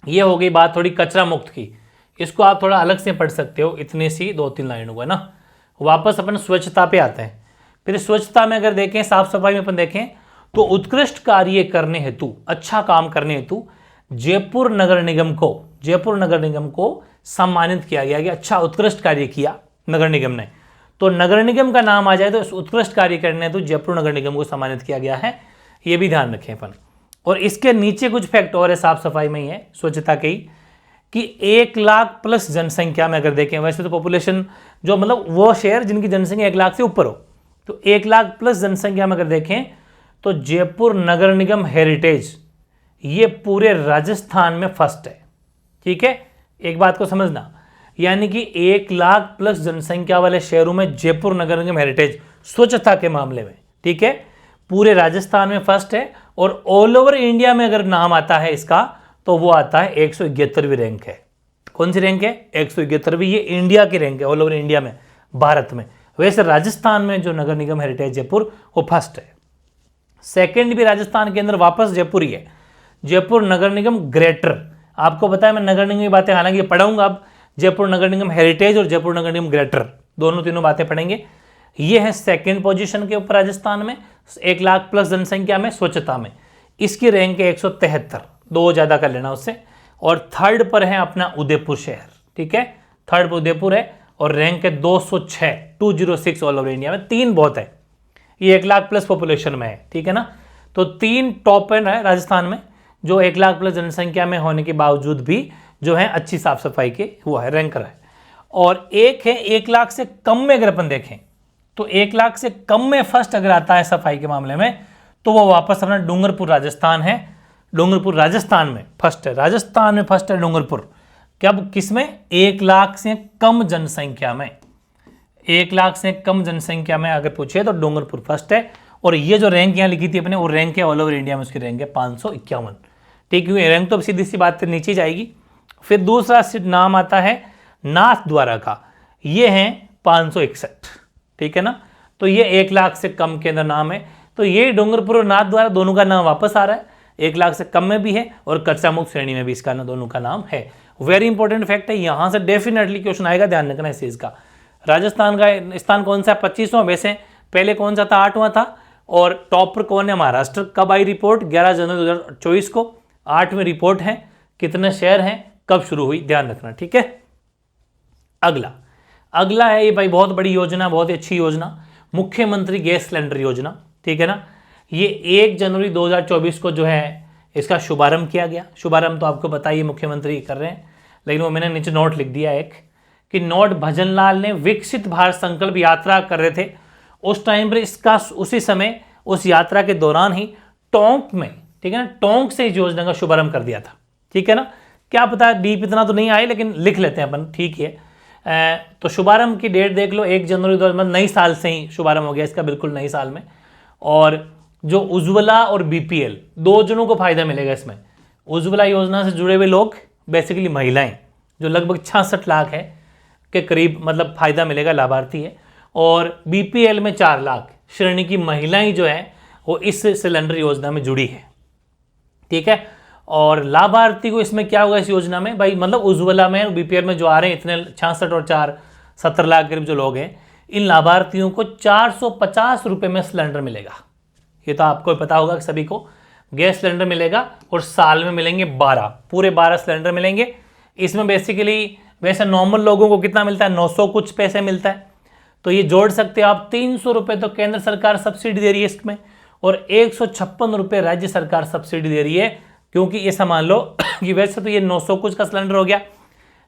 [SPEAKER 1] ये हो गई बात थोड़ी कचरा मुक्त की, इसको आप थोड़ा अलग से पढ़ सकते हो, इतनी सी 2-3 लाइनों को ना। वापस अपन स्वच्छता पे आते हैं। फिर स्वच्छता में अगर देखें, साफ सफाई में अपन देखें तो उत्कृष्ट कार्य करने हेतु, अच्छा काम करने हेतु जयपुर नगर निगम को सम्मानित किया गया कि अच्छा उत्कृष्ट कार्य किया नगर निगम ने। तो नगर निगम का नाम आ जाए तो इस उत्कृष्ट कार्य करने हेतु जयपुर नगर निगम को सम्मानित किया गया है, ये भी ध्यान रखें अपन। और इसके नीचे कुछ फैक्ट और है साफ सफाई में ही है, स्वच्छता के ही, कि 1 लाख प्लस जनसंख्या में अगर देखें, वैसे तो पॉपुलेशन जो मतलब वो शहर जिनकी जनसंख्या 1 लाख से ऊपर हो, तो 1 लाख प्लस जनसंख्या में अगर देखें तो जयपुर नगर निगम हेरिटेज ये पूरे राजस्थान में फर्स्ट है। ठीक है, एक बात को समझना, यानी कि 1 लाख प्लस जनसंख्या वाले शहरों में जयपुर नगर निगम हेरिटेज स्वच्छता के मामले में, ठीक है, पूरे राजस्थान में फर्स्ट है। और ऑल ओवर इंडिया में अगर नाम आता है इसका तो वो आता है 171वीं रैंक है। कौन सी रैंक है? 171वीं। ये इंडिया की रैंक है, ऑल ओवर इंडिया में, भारत में। वैसे राजस्थान में जो नगर निगम हेरिटेज जयपुर वो फर्स्ट है। सेकंड भी राजस्थान के अंदर वापस जयपुर ही है, जयपुर नगर निगम ग्रेटर। आपको पता है मैं नगर निगम की बातें हालांकि पढ़ाऊंगा अब, जयपुर नगर निगम हेरिटेज और जयपुर नगर निगम ग्रेटर दोनों तीनों बातें पढ़ेंगे। ये है सेकंड पोजीशन के ऊपर राजस्थान में 1 लाख प्लस जनसंख्या में, स्वच्छता में। इसकी रैंक है 173, 2 ज्यादा कर लेना उससे। और थर्ड पर है अपना उदयपुर शहर, ठीक है, थर्ड पर उदयपुर है और रैंक है 206, 206 ऑल ओवर इंडिया में। 3 बहुत है, ये 1 लाख प्लस पॉपुलेशन में है, ठीक है ना। तो 3 टॉप है राजस्थान में, जो 1 लाख प्लस जनसंख्या में होने के बावजूद भी जो है अच्छी साफ सफाई के वो है, रैंकर है। और एक है 1 लाख से कम में, अगर अपन देखें तो 1 लाख से कम में फर्स्ट अगर आता है सफाई के मामले में तो वो वापस अपना डूंगरपुर राजस्थान है। डूंगरपुर राजस्थान में फर्स्ट है, राजस्थान में फर्स्ट है डूंगरपुर। कब? किसमें? 1 लाख से कम जनसंख्या में, 1 लाख से कम जनसंख्या में अगर पूछे तो डूंगरपुर फर्स्ट है। और ये जो रैंक यहाँ लिखी थी अपने, वो रैंक है ऑल ओवर इंडिया में, उसकी रैंक है 551, ठीक है। रैंक तो सीधी सी बात नीचे जाएगी। फिर दूसरा नाम आता है नाथ द्वारा का, ये है 561, ठीक है ना। तो ये 1 लाख से कम के अंदर नाम है। तो ये डूंगरपुर और नाथ द्वारा दोनों का नाम वापस आ रहा है, 1 लाख से कम में भी है और कच्चा मुक्त श्रेणी में भी इसका दोनों का नाम है। वेरी इंपॉर्टेंट फैक्ट है, यहां से डेफिनेटली क्वेश्चन आएगा, ध्यान रखना इस चीज का। राजस्थान का स्थान कौन सा? 25वां। वैसे पहले कौन सा था? 8वां था। और टॉप पर कौन है? महाराष्ट्र। कब आई रिपोर्ट? 11 जनवरी 2024 को 8वीं रिपोर्ट है। कितने शहर हैं, कब शुरू हुई, ध्यान रखना, ठीक है। अगला है ये भाई बहुत बड़ी योजना, बहुत ही अच्छी योजना, मुख्यमंत्री गैस सिलेंडर योजना, ठीक है ना। ये 1 जनवरी 2024 को जो है इसका शुभारंभ किया गया। शुभारंभ तो आपको पता ही मुख्यमंत्री कर रहे हैं, लेकिन वो मैंने नीचे नोट लिख दिया एक, कि नोट भजनलाल ने विकसित भारत संकल्प यात्रा कर रहे थे उस टाइम पर, इसका उसी समय उस यात्रा के दौरान ही टोंक में, ठीक है ना, टोंक से इस योजना का शुभारंभ कर दिया था, ठीक है ना। क्या पता डीप इतना तो नहीं आए, लेकिन लिख लेते हैं अपन, ठीक है। तो शुभारंभ की डेट देख लो, 1 जनवरी 2000, नई साल से ही शुभारंभ हो गया इसका, बिल्कुल नई साल में। और जो उज्ज्वला और बीपीएल, 2 जनों को फायदा मिलेगा इसमें। उज्ज्वला योजना से जुड़े हुए लोग, बेसिकली महिलाएं, जो लगभग 66 लाख है के करीब, मतलब फायदा मिलेगा, लाभार्थी है। और बीपीएल में 4 लाख श्रेणी की महिलाएं जो है वो इस सिलेंडर योजना में जुड़ी है, ठीक है। और लाभार्थी को इसमें क्या होगा इस योजना में भाई, मतलब उज्ज्वला में और बीपीएल में जो आ रहे हैं इतने 66 और 4 70 लाख करीब जो लोग हैं, इन लाभार्थियों को 450 रुपये में सिलेंडर मिलेगा। ये तो आपको पता होगा कि सभी को गैस सिलेंडर मिलेगा, और साल में मिलेंगे 12, पूरे 12 सिलेंडर मिलेंगे। इसमें बेसिकली वैसे नॉर्मल लोगों को कितना मिलता है? 900 कुछ पैसे मिलता है। तो ये जोड़ सकते हो आप, 300 रुपये तो केंद्र सरकार सब्सिडी दे रही है इसमें, और 156 रुपये राज्य सरकार सब्सिडी दे रही है। क्योंकि ये मान लो कि वैसे तो ये 900 कुछ का सिलेंडर हो गया,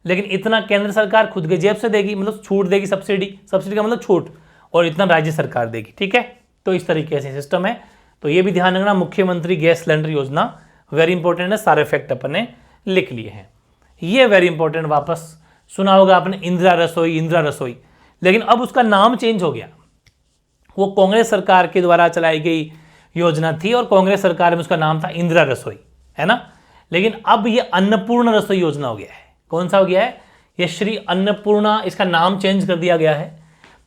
[SPEAKER 1] लेकिन इतना केंद्र सरकार खुद के जेब से देगी, मतलब छूट देगी, सब्सिडी का मतलब छूट, और इतना राज्य सरकार देगी, ठीक है। तो इस तरीके से सिस्टम है। तो ये भी ध्यान रखना, मुख्यमंत्री गैस सिलेंडर योजना वेरी इंपॉर्टेंट है, सारे फैक्ट अपन ने लिख लिए हैं। ये वेरी इंपॉर्टेंट, वापस सुना होगा आपने इंदिरा रसोई, लेकिन अब उसका नाम चेंज हो गया। वो कांग्रेस सरकार के द्वारा चलाई गई योजना थी और कांग्रेस सरकार में उसका नाम था इंदिरा रसोई, है ना। लेकिन अब ये अन्नपूर्णा रसोई योजना हो गया है। कौन सा हो गया है? ये श्री अन्नपूर्णा, इसका नाम चेंज कर दिया गया है।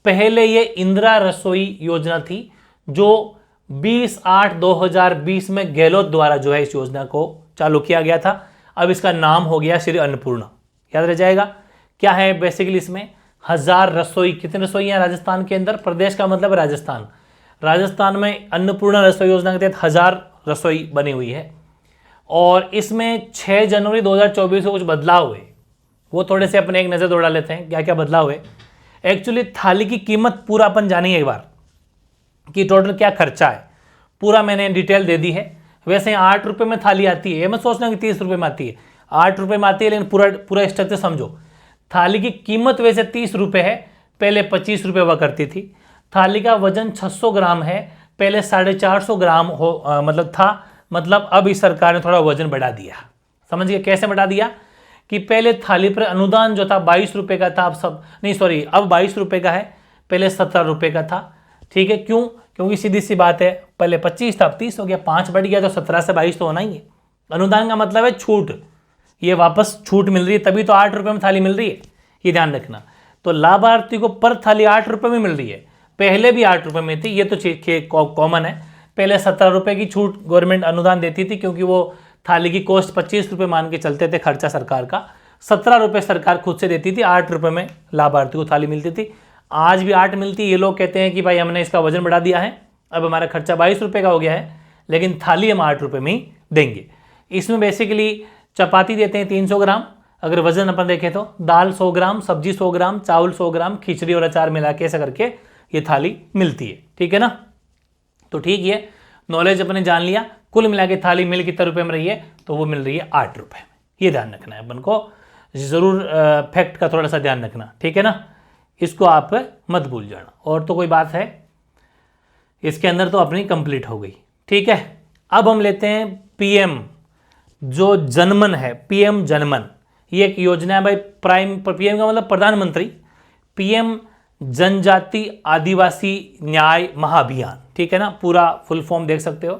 [SPEAKER 1] पहले ये इंदिरा रसोई योजना थी, जो 20/8/2020 में गहलोत द्वारा जो है इस योजना को चालू किया गया था। अब इसका नाम हो गया श्री अन्नपूर्णा, याद रह जाएगा। क्या है बेसिकली इसमें? 1000 रसोई, कितने रसोई हैं राजस्थान के अंदर? प्रदेश का मतलब राजस्थान, राजस्थान में अन्नपूर्णा रसोई योजना के तहत 1000 रसोई बनी हुई है और इसमें 6 जनवरी 2024 को कुछ बदलाव हुए, वो थोड़े से अपने एक नज़र दौड़ा लेते हैं क्या क्या बदलाव हुए। एक्चुअली थाली की कीमत पूरा अपन जानेंगे एक बार कि टोटल क्या खर्चा है, पूरा मैंने डिटेल दे दी है। वैसे 8 रुपये में थाली आती है, ये मत सोचना कि 30 रुपये में आती है, 8 रुपये में आती है, लेकिन पूरा स्ट्रक्चर समझो। थाली की कीमत वैसे 30 रुपये है, पहले 25 रुपये हुआ करती थी। थाली का वजन 600 ग्राम है, पहले 450 ग्राम मतलब था, मतलब अब इस सरकार ने थोड़ा वजन बढ़ा दिया। समझ गए कैसे बढ़ा दिया कि पहले थाली पर अनुदान जो था 22 रुपये का था, अब 22 रुपये का है, पहले 17 रुपये का था। ठीक है, क्यों? क्योंकि सीधी सी बात है, पहले 25 था अब 30 हो गया, 5 बढ़ गया तो 17 से 22 तो होना ही है। अनुदान का मतलब है छूट, ये वापस छूट मिल रही है, तभी तो 8 रुपये में थाली मिल रही है, ये ध्यान रखना। तो लाभार्थी को पर थाली 8 रुपये में मिल रही है, पहले भी 8 रुपये में थी, ये तो कॉमन है। पहले 17 रुपये की छूट गवर्नमेंट अनुदान देती थी, क्योंकि वो थाली की कॉस्ट 25 रुपये मान के चलते थे खर्चा सरकार का, 17 रुपये सरकार खुद से देती थी, 8 रुपये में लाभार्थी को थाली मिलती थी। आज भी 8 मिलती है। ये लोग कहते हैं कि भाई हमने इसका वजन बढ़ा दिया है, अब हमारा खर्चा 22 रुपये का हो गया है, लेकिन थाली हम 8 रुपये में ही देंगे। इसमें बेसिकली चपाती देते हैं 300 ग्राम, अगर वजन अपन देखें तो दाल 100 ग्राम, सब्जी 100 ग्राम, चावल 100 ग्राम, खिचड़ी और अचार मिला के ऐसा करके ये थाली मिलती है। ठीक है ना, तो ठीक है, नॉलेज अपने जान लिया। कुल मिला के थाली मिल कितने रुपये में रही है, तो वो मिल रही है 8 रुपये में। ये ध्यान रखना है अपन को, ज़रूर फैक्ट का थोड़ा सा ध्यान रखना, ठीक है ना, इसको आप मत भूल जाना। और तो कोई बात है इसके अंदर तो अपनी कंप्लीट हो गई। ठीक है, अब हम लेते हैं पीएम जो जनमन है, पीएम जनमन, ये एक योजना है भाई। पीएम का मतलब प्रधानमंत्री, पीएम जनजाति आदिवासी न्याय महाअभियान। ठीक है ना, पूरा फुल फॉर्म देख सकते हो,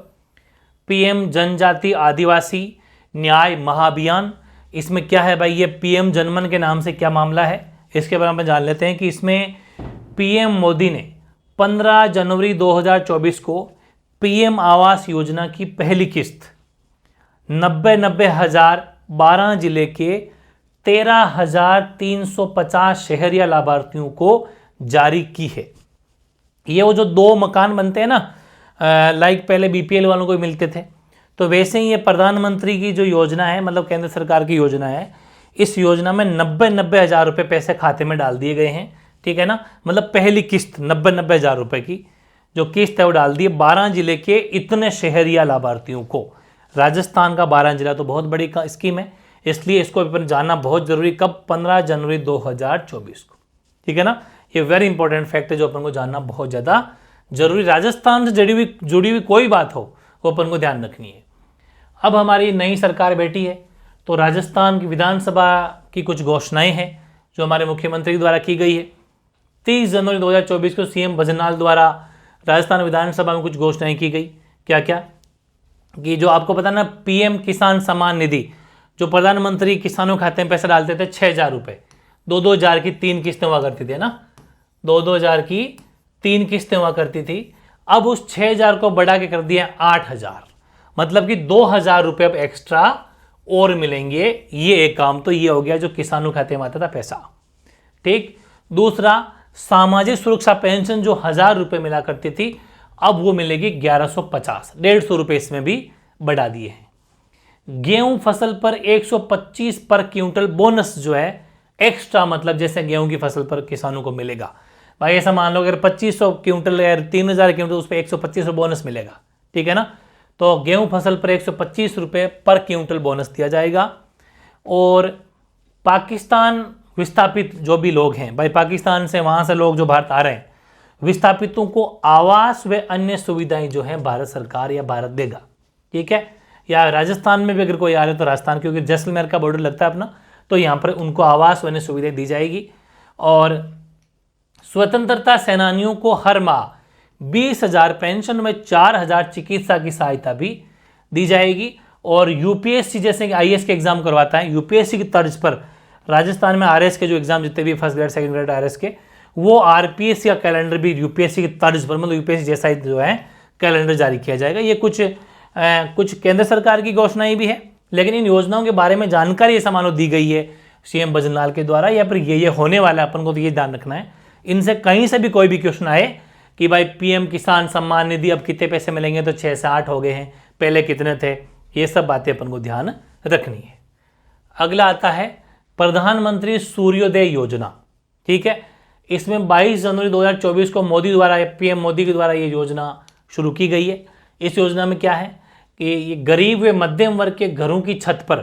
[SPEAKER 1] पीएम जनजाति आदिवासी न्याय महाअभियान। इसमें क्या है भाई, ये पीएम जनमन के नाम से क्या मामला है, इसके बारे में जान लेते हैं कि इसमें पीएम मोदी ने 15 जनवरी 2024 को पीएम आवास योजना की पहली किस्त 90 हज़ार 12 जिले के 13,350 शहरी लाभार्थियों को जारी की है। ये वो जो 2 मकान बनते हैं ना, लाइक पहले बीपीएल वालों को मिलते थे, तो वैसे ही ये प्रधानमंत्री की जो योजना है, मतलब केंद्र सरकार की योजना है, इस योजना में 90 हज़ार रुपये पैसे खाते में डाल दिए गए हैं। ठीक है ना, मतलब पहली किस्त 90 हज़ार रुपये की जो किस्त है वो डाल दी 12 जिले के इतने शहरिया लाभार्थियों को। राजस्थान का 12 जिला तो बहुत बड़ी स्कीम है, इसलिए इसको अपन जानना बहुत जरूरी। कब? 15 जनवरी 2024 को। ठीक है ना, ये वेरी इंपॉर्टेंट फैक्ट है जो अपन को जानना बहुत ज़्यादा जरूरी। राजस्थान से जुड़ी हुई कोई बात हो वो अपन को ध्यान रखनी है। अब हमारी नई सरकार बैठी है, तो राजस्थान की विधानसभा की कुछ घोषणाएं हैं जो हमारे मुख्यमंत्री द्वारा की गई है। 30 जनवरी 2024 को सीएम भजनलाल द्वारा राजस्थान विधानसभा में कुछ घोषणाएं की गई। क्या क्या? कि जो आपको पता ना, पीएम किसान सम्मान निधि जो प्रधानमंत्री किसानों के खाते में पैसा डालते थे, 6,000 रुपये, 2-2 हज़ार की 3 किस्तें हुआ करती थी ना, 2-2 हज़ार की 3 किस्तें हुआ करती थी। अब उस 6,000 को बढ़ा के कर दिया 8,000, मतलब कि 2,000 रुपये अब एक्स्ट्रा और मिलेंगे। ये एक काम तो ये हो गया जो किसानों खाते में आता था पैसा। ठीक, दूसरा, सामाजिक सुरक्षा पेंशन जो 1,000 रुपये मिला करती थी, अब वो मिलेगी 1150, 150 रुपये इसमें भी बढ़ा दिए हैं। गेहूं फसल पर 125 पर क्विंटल बोनस जो है एक्स्ट्रा, मतलब जैसे गेहूं की फसल पर किसानों को मिलेगा भाई, ऐसा मान लो अगर 2500 क्विंटल या 3,000 क्विंटल, उस पर 125 बोनस मिलेगा। ठीक है ना, तो गेहूं फसल पर 125 रुपये पर क्विंटल बोनस दिया जाएगा। और पाकिस्तान विस्थापित जो भी लोग हैं भाई, पाकिस्तान से वहाँ से लोग जो भारत आ रहे हैं, विस्थापितों को आवास व अन्य सुविधाएं जो हैं भारत सरकार या भारत देगा। ठीक है, या राजस्थान में भी अगर कोई आ रहे तो राजस्थान, क्योंकि जैसलमेर का बॉर्डर लगता है अपना, तो यहाँ पर उनको आवास व अन्य सुविधाएं दी जाएगी। और स्वतंत्रता सेनानियों को हर माह 20,000 पेंशन में 4,000 चिकित्सा की सहायता भी दी जाएगी। और यूपीएससी जैसे कि आईएएस के एग्जाम करवाता है, यूपीएससी की तर्ज पर राजस्थान में आरएस के जो एग्जाम जितने भी first grade second grade RS के, वो आरपीएससी का कैलेंडर भी यूपीएससी की तर्ज पर, मतलब यूपीएससी जैसा ही जो है कैलेंडर जारी किया जाएगा। ये कुछ केंद्र सरकार की घोषणाएं भी है, लेकिन इन योजनाओं के बारे में जानकारी ऐसा मानो दी गई है सीएम भजनलाल के द्वारा, या फिर ये होने वाला है, अपन को तो ये ध्यान रखना है। इनसे कहीं से भी कोई भी क्वेश्चन आए कि भाई पीएम किसान सम्मान निधि अब कितने पैसे मिलेंगे, तो 6 से 8 हो गए हैं, पहले कितने थे, ये सब बातें अपन को ध्यान रखनी है। अगला आता है प्रधानमंत्री सूर्योदय योजना। ठीक है, इसमें 22 जनवरी 2024 को मोदी द्वारा, पीएम मोदी के द्वारा ये योजना शुरू की गई है। इस योजना में क्या है कि ये गरीब व मध्यम वर्ग के घरों की छत पर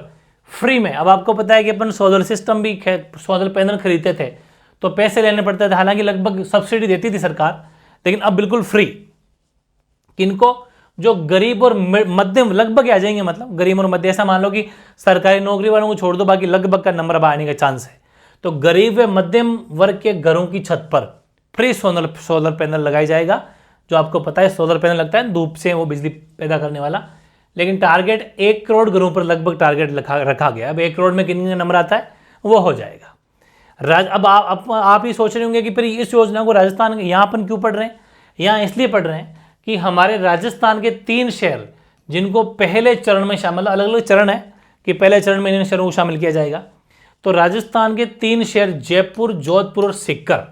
[SPEAKER 1] फ्री में, अब आपको पता है कि अपन सोलर सिस्टम भी, सोलर पैनल खरीदते थे तो पैसे लेने पड़ते थे, हालांकि लगभग सब्सिडी देती थी सरकार, लेकिन अब बिल्कुल फ्री। किनको, जो गरीब और मध्यम लगभग आ जाएंगे, मतलब गरीब और मध्यम, ऐसा मान लो कि सरकारी नौकरी वालों को छोड़ दो, बाकी लगभग का नंबर अब आने का चांस है। तो गरीब व मध्यम वर्ग के घरों की छत पर फ्री सोलर पैनल लगाया जाएगा। जो आपको पता है सोलर पैनल लगता है धूप से वो बिजली पैदा करने वाला, लेकिन टारगेट 1 करोड़ घरों पर लगभग टारगेट रखा गया। अब 1 करोड़ में कितने नंबर आता है वो हो जाएगा। अब आप ही सोच रहे होंगे कि फिर इस योजना को राजस्थान, यहाँ अपन क्यों पढ़ रहे हैं? यहाँ इसलिए पढ़ रहे हैं कि हमारे राजस्थान के 3 शहर जिनको पहले चरण में शामिल, अलग अलग चरण है कि पहले चरण में इन शहरों को शामिल किया जाएगा, तो राजस्थान के 3 शहर जयपुर, जोधपुर और सीकर,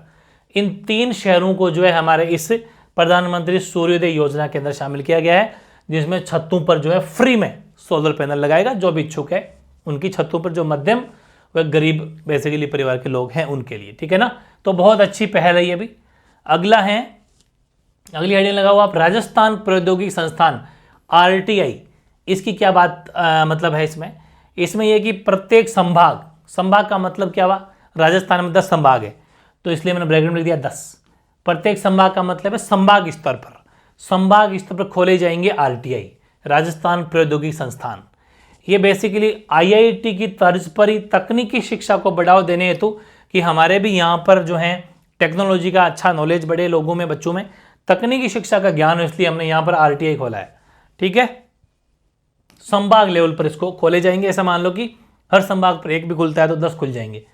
[SPEAKER 1] इन 3 शहरों को जो है हमारे इस प्रधानमंत्री सूर्योदय योजना के अंदर शामिल किया गया है, जिसमें छतों पर जो है फ्री में सोलर पैनल लगाएगा। जो भी इच्छुक है उनकी छतों पर, जो मध्यम व गरीब बेसिकली परिवार के लोग हैं उनके लिए, ठीक है ना। तो बहुत अच्छी पहल है ये भी। अगला है, अगली हेडिंग लगाओ आप, राजस्थान प्रौद्योगिकी संस्थान RTI। इसकी क्या बात मतलब है इसमें यह कि प्रत्येक संभाग का मतलब क्या हुआ, राजस्थान में 10 संभाग है तो इसलिए मैंने ब्रैकेट में लिख दिया 10। प्रत्येक संभाग का मतलब है संभाग स्तर पर खोले जाएंगे RTI, राजस्थान प्रौद्योगिकी संस्थान। ये बेसिकली IIT की तर्ज पर ही तकनीकी शिक्षा को बढ़ावा देने हेतु कि हमारे भी यहाँ पर जो है टेक्नोलॉजी का अच्छा नॉलेज बढ़े लोगों में, बच्चों में तकनीकी शिक्षा का ज्ञान हो, इसलिए हमने यहाँ पर RTI खोला है। ठीक है, संभाग लेवल पर इसको खोले जाएंगे। ऐसा मान लो कि हर संभाग पर 1 भी खुलता है तो 10 खुल जाएंगे।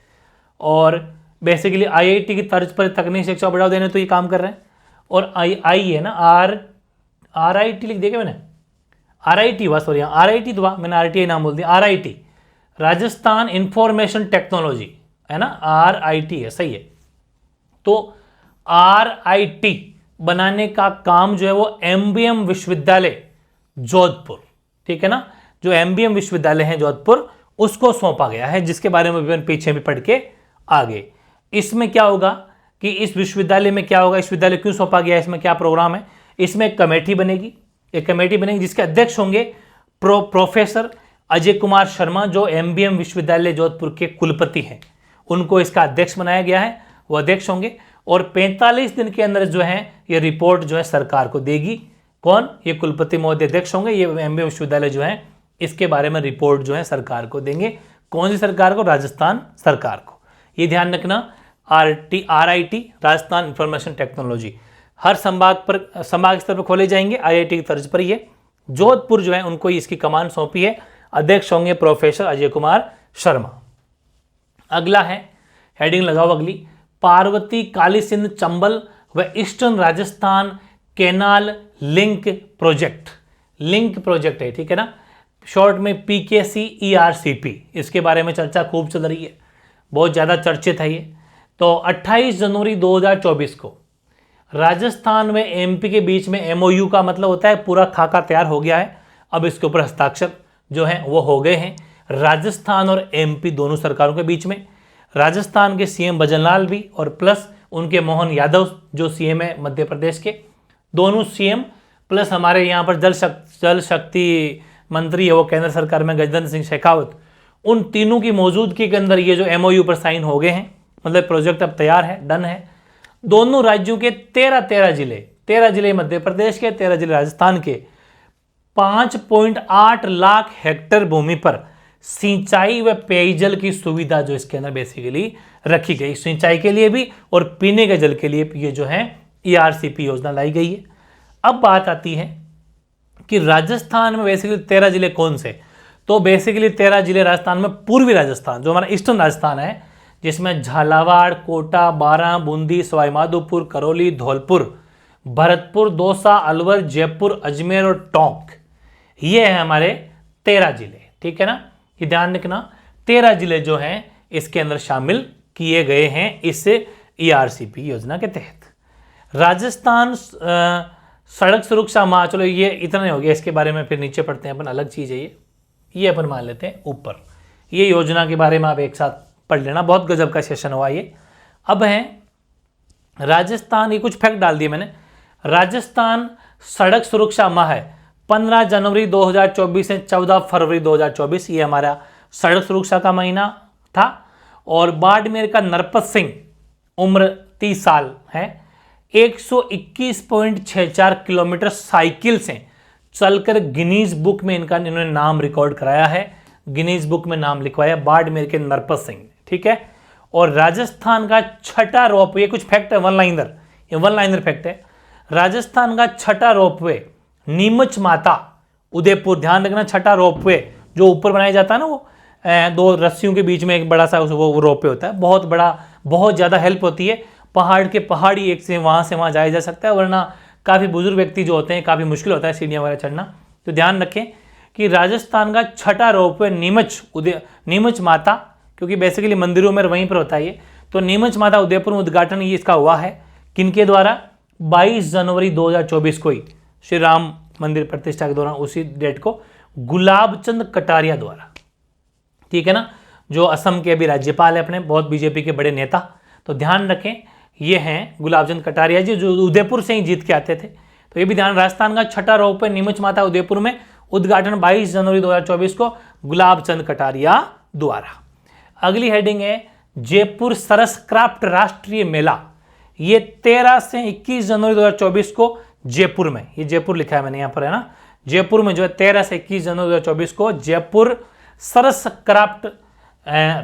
[SPEAKER 1] और बेसिकली IIT की तर्ज पर तकनीकी शिक्षा बढ़ावा देने तो ये काम कर रहे हैं। और आई है ना, RIT लिख दिया क्या मैंने, RIT हुआ, सॉरी RIT तो मैंने RTI नाम बोल दिया, RIT राजस्थान इंफॉर्मेशन टेक्नोलॉजी है ना, RIT है, सही है। तो RIT बनाने का काम जो है वो MBM विश्वविद्यालय जोधपुर, ठीक है ना, जो MBM विश्वविद्यालय है जोधपुर उसको सौंपा गया है, जिसके बारे में भी पीछे भी पढ़ के आगे। इसमें क्या होगा कि इस विश्वविद्यालय में क्या होगा, इस विद्यालय क्यों सौंपा गया, इसमें क्या प्रोग्राम है, इसमें एक कमेटी बनेगी जिसके अध्यक्ष होंगे प्रोफेसर अजय कुमार शर्मा, जो MBM विश्वविद्यालय जोधपुर के कुलपति हैं, उनको इसका अध्यक्ष बनाया गया है, वो अध्यक्ष होंगे। और 45 दिन के अंदर जो है ये रिपोर्ट जो है सरकार को देगी। कौन, ये कुलपति महोदय अध्यक्ष होंगे, ये MBM विश्वविद्यालय जो है इसके बारे में रिपोर्ट जो है सरकार को देंगे। कौन सी सरकार को, राजस्थान सरकार को। ये ध्यान रखना, RIT राजस्थान इंफॉर्मेशन टेक्नोलॉजी हर संभाग स्तर पर खोले जाएंगे, IIT की तर्ज पर। ये जोधपुर जो है उनको इसकी कमान सौंपी है, अध्यक्ष होंगे प्रोफेसर अजय कुमार शर्मा। अगला है, हेडिंग लगाओ अगली, पार्वती काली सिंध चंबल व eastern Rajasthan canal link project है, ठीक है ना, शॉर्ट में PKCERCP। इसके बारे में चर्चा खूब चल रही है, बहुत ज़्यादा चर्चित है ये। तो 28 जनवरी 2024 को राजस्थान में MP के बीच में MOU का मतलब होता है पूरा खाका तैयार हो गया है। अब इसके ऊपर हस्ताक्षर जो हैं वो हो गए हैं राजस्थान और MP दोनों सरकारों के बीच में। राजस्थान के CM भजनलाल भी और प्लस उनके मोहन यादव जो CM है मध्य प्रदेश के, दोनों CM प्लस हमारे यहाँ पर जल शक्ति मंत्री है वो केंद्र सरकार में गजेंद्र सिंह शेखावत, उन तीनों की मौजूदगी के अंदर ये जो MOU पर साइन हो गए हैं, मतलब प्रोजेक्ट अब तैयार है, डन है। दोनों राज्यों के 13 जिले मध्य प्रदेश के, 13 जिले राजस्थान के, 5.8 लाख हेक्टेयर भूमि पर सिंचाई व पेयजल की सुविधा जो इसके अंदर बेसिकली रखी गई, सिंचाई के लिए भी और पीने के जल के लिए ये जो है ERCP योजना लाई गई है। अब बात आती है कि राजस्थान में बेसिकली 13 जिले कौन से, तो बेसिकली 13 जिले राजस्थान में पूर्वी राजस्थान जो हमारा ईस्टर्न राजस्थान है, जिसमें झालावाड़, कोटा, बारां, बूंदी, सवाई माधोपुर, करौली, धौलपुर, भरतपुर, दौसा, अलवर, जयपुर, अजमेर और टोंक, ये है हमारे 13 जिले, ठीक है ना। ये ध्यान रखना, 13 जिले जो हैं इसके अंदर शामिल किए गए हैं इस ERCP योजना के तहत। राजस्थान सड़क सुरक्षा माह, चलो ये इतना नहीं हो गया, इसके बारे में फिर नीचे पढ़ते हैं अपन, अलग चीज़ है ये अपन मान लेते हैं ऊपर। ये योजना के बारे में आप एक साथ पढ़ लेना, बहुत गजब का सेशन हुआ ये। अब है राजस्थान, ये कुछ फैक्ट डाल दिए मैंने। राजस्थान सड़क सुरक्षा माह है 15 जनवरी 2024 से 14 फरवरी 2024, ये हमारा सड़क सुरक्षा का महीना था। और बाड़मेर का नरपत सिंह, उम्र 30 साल है, 121.64 किलोमीटर साइकिल से चलकर गिनीज बुक में इन्होंने नाम रिकॉर्ड कराया है, गिनीज बुक में नाम लिखवाया बाड़मेर के नरपत सिंह, ठीक है। और राजस्थान का छठा रोपवे, कुछ फैक्ट है वन लाइनर, ये वन लाइनर फैक्ट है। राजस्थान का छठा रोपवे नीमच माता उदयपुर, ध्यान रखना, छठा रोपवे जो ऊपर बनाया जाता है ना, वो दो रस्सियों के बीच में एक बड़ा सा वो रोपवे होता है, बहुत बड़ा, बहुत ज़्यादा हेल्प होती है। पहाड़ के पहाड़ी एक से वहाँ जाया जा सकता है, वरना काफ़ी बुजुर्ग व्यक्ति जो होते हैं काफ़ी मुश्किल होता है सीढ़ियाँ वगैरह चढ़ना। तो ध्यान रखें कि राजस्थान का छठा रोपवे नीमच माता, क्योंकि बेसिकली मंदिरों में वहीं पर होता है ये, तो नीमच माता उदयपुर में उद्घाटन ये इसका हुआ है किनके द्वारा, 22 जनवरी 2024 को ही श्री राम मंदिर प्रतिष्ठा के दौरान, उसी डेट को गुलाबचंद कटारिया द्वारा, ठीक है ना, जो असम के अभी राज्यपाल है अपने, बहुत बीजेपी के बड़े नेता। तो ध्यान रखें ये हैं गुलाबचंद कटारिया जी, जो उदयपुर से ही जीत के आते थे। तो ये भी ध्यान, राजस्थान का छठा रोपवे नीमच माता उदयपुर में उद्घाटन 22 जनवरी 2024 को गुलाबचंद कटारिया द्वारा। अगली हेडिंग है जयपुर सरस क्राफ्ट राष्ट्रीय मेला, ये 13 से 21 जनवरी 2024 को जयपुर में, ये जयपुर लिखा है मैंने यहाँ पर, है ना, जयपुर में जो है 13 से 21 जनवरी 2024 को जयपुर सरस क्राफ्ट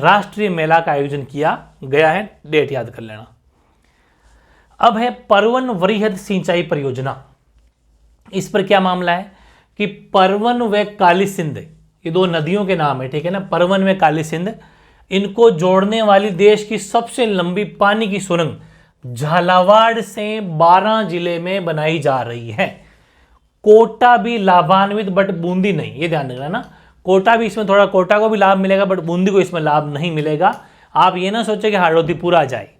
[SPEAKER 1] राष्ट्रीय मेला का आयोजन किया गया है, डेट याद कर लेना। अब है परवन वृहद सिंचाई परियोजना, इस पर क्या मामला है कि परवन व काली सिंध, ये दो नदियों के नाम है, ठीक है ना, परवन व काली सिंध, इनको जोड़ने वाली देश की सबसे लंबी पानी की सुरंग झालावाड़ से 12 जिले में बनाई जा रही है। कोटा भी लाभान्वित बट बूंदी नहीं, ये ध्यान रखना ना, कोटा भी इसमें थोड़ा, कोटा को भी लाभ मिलेगा बट बूंदी को इसमें लाभ नहीं मिलेगा। आप ये ना सोचे कि हाड़ौती पूरा आ जाए,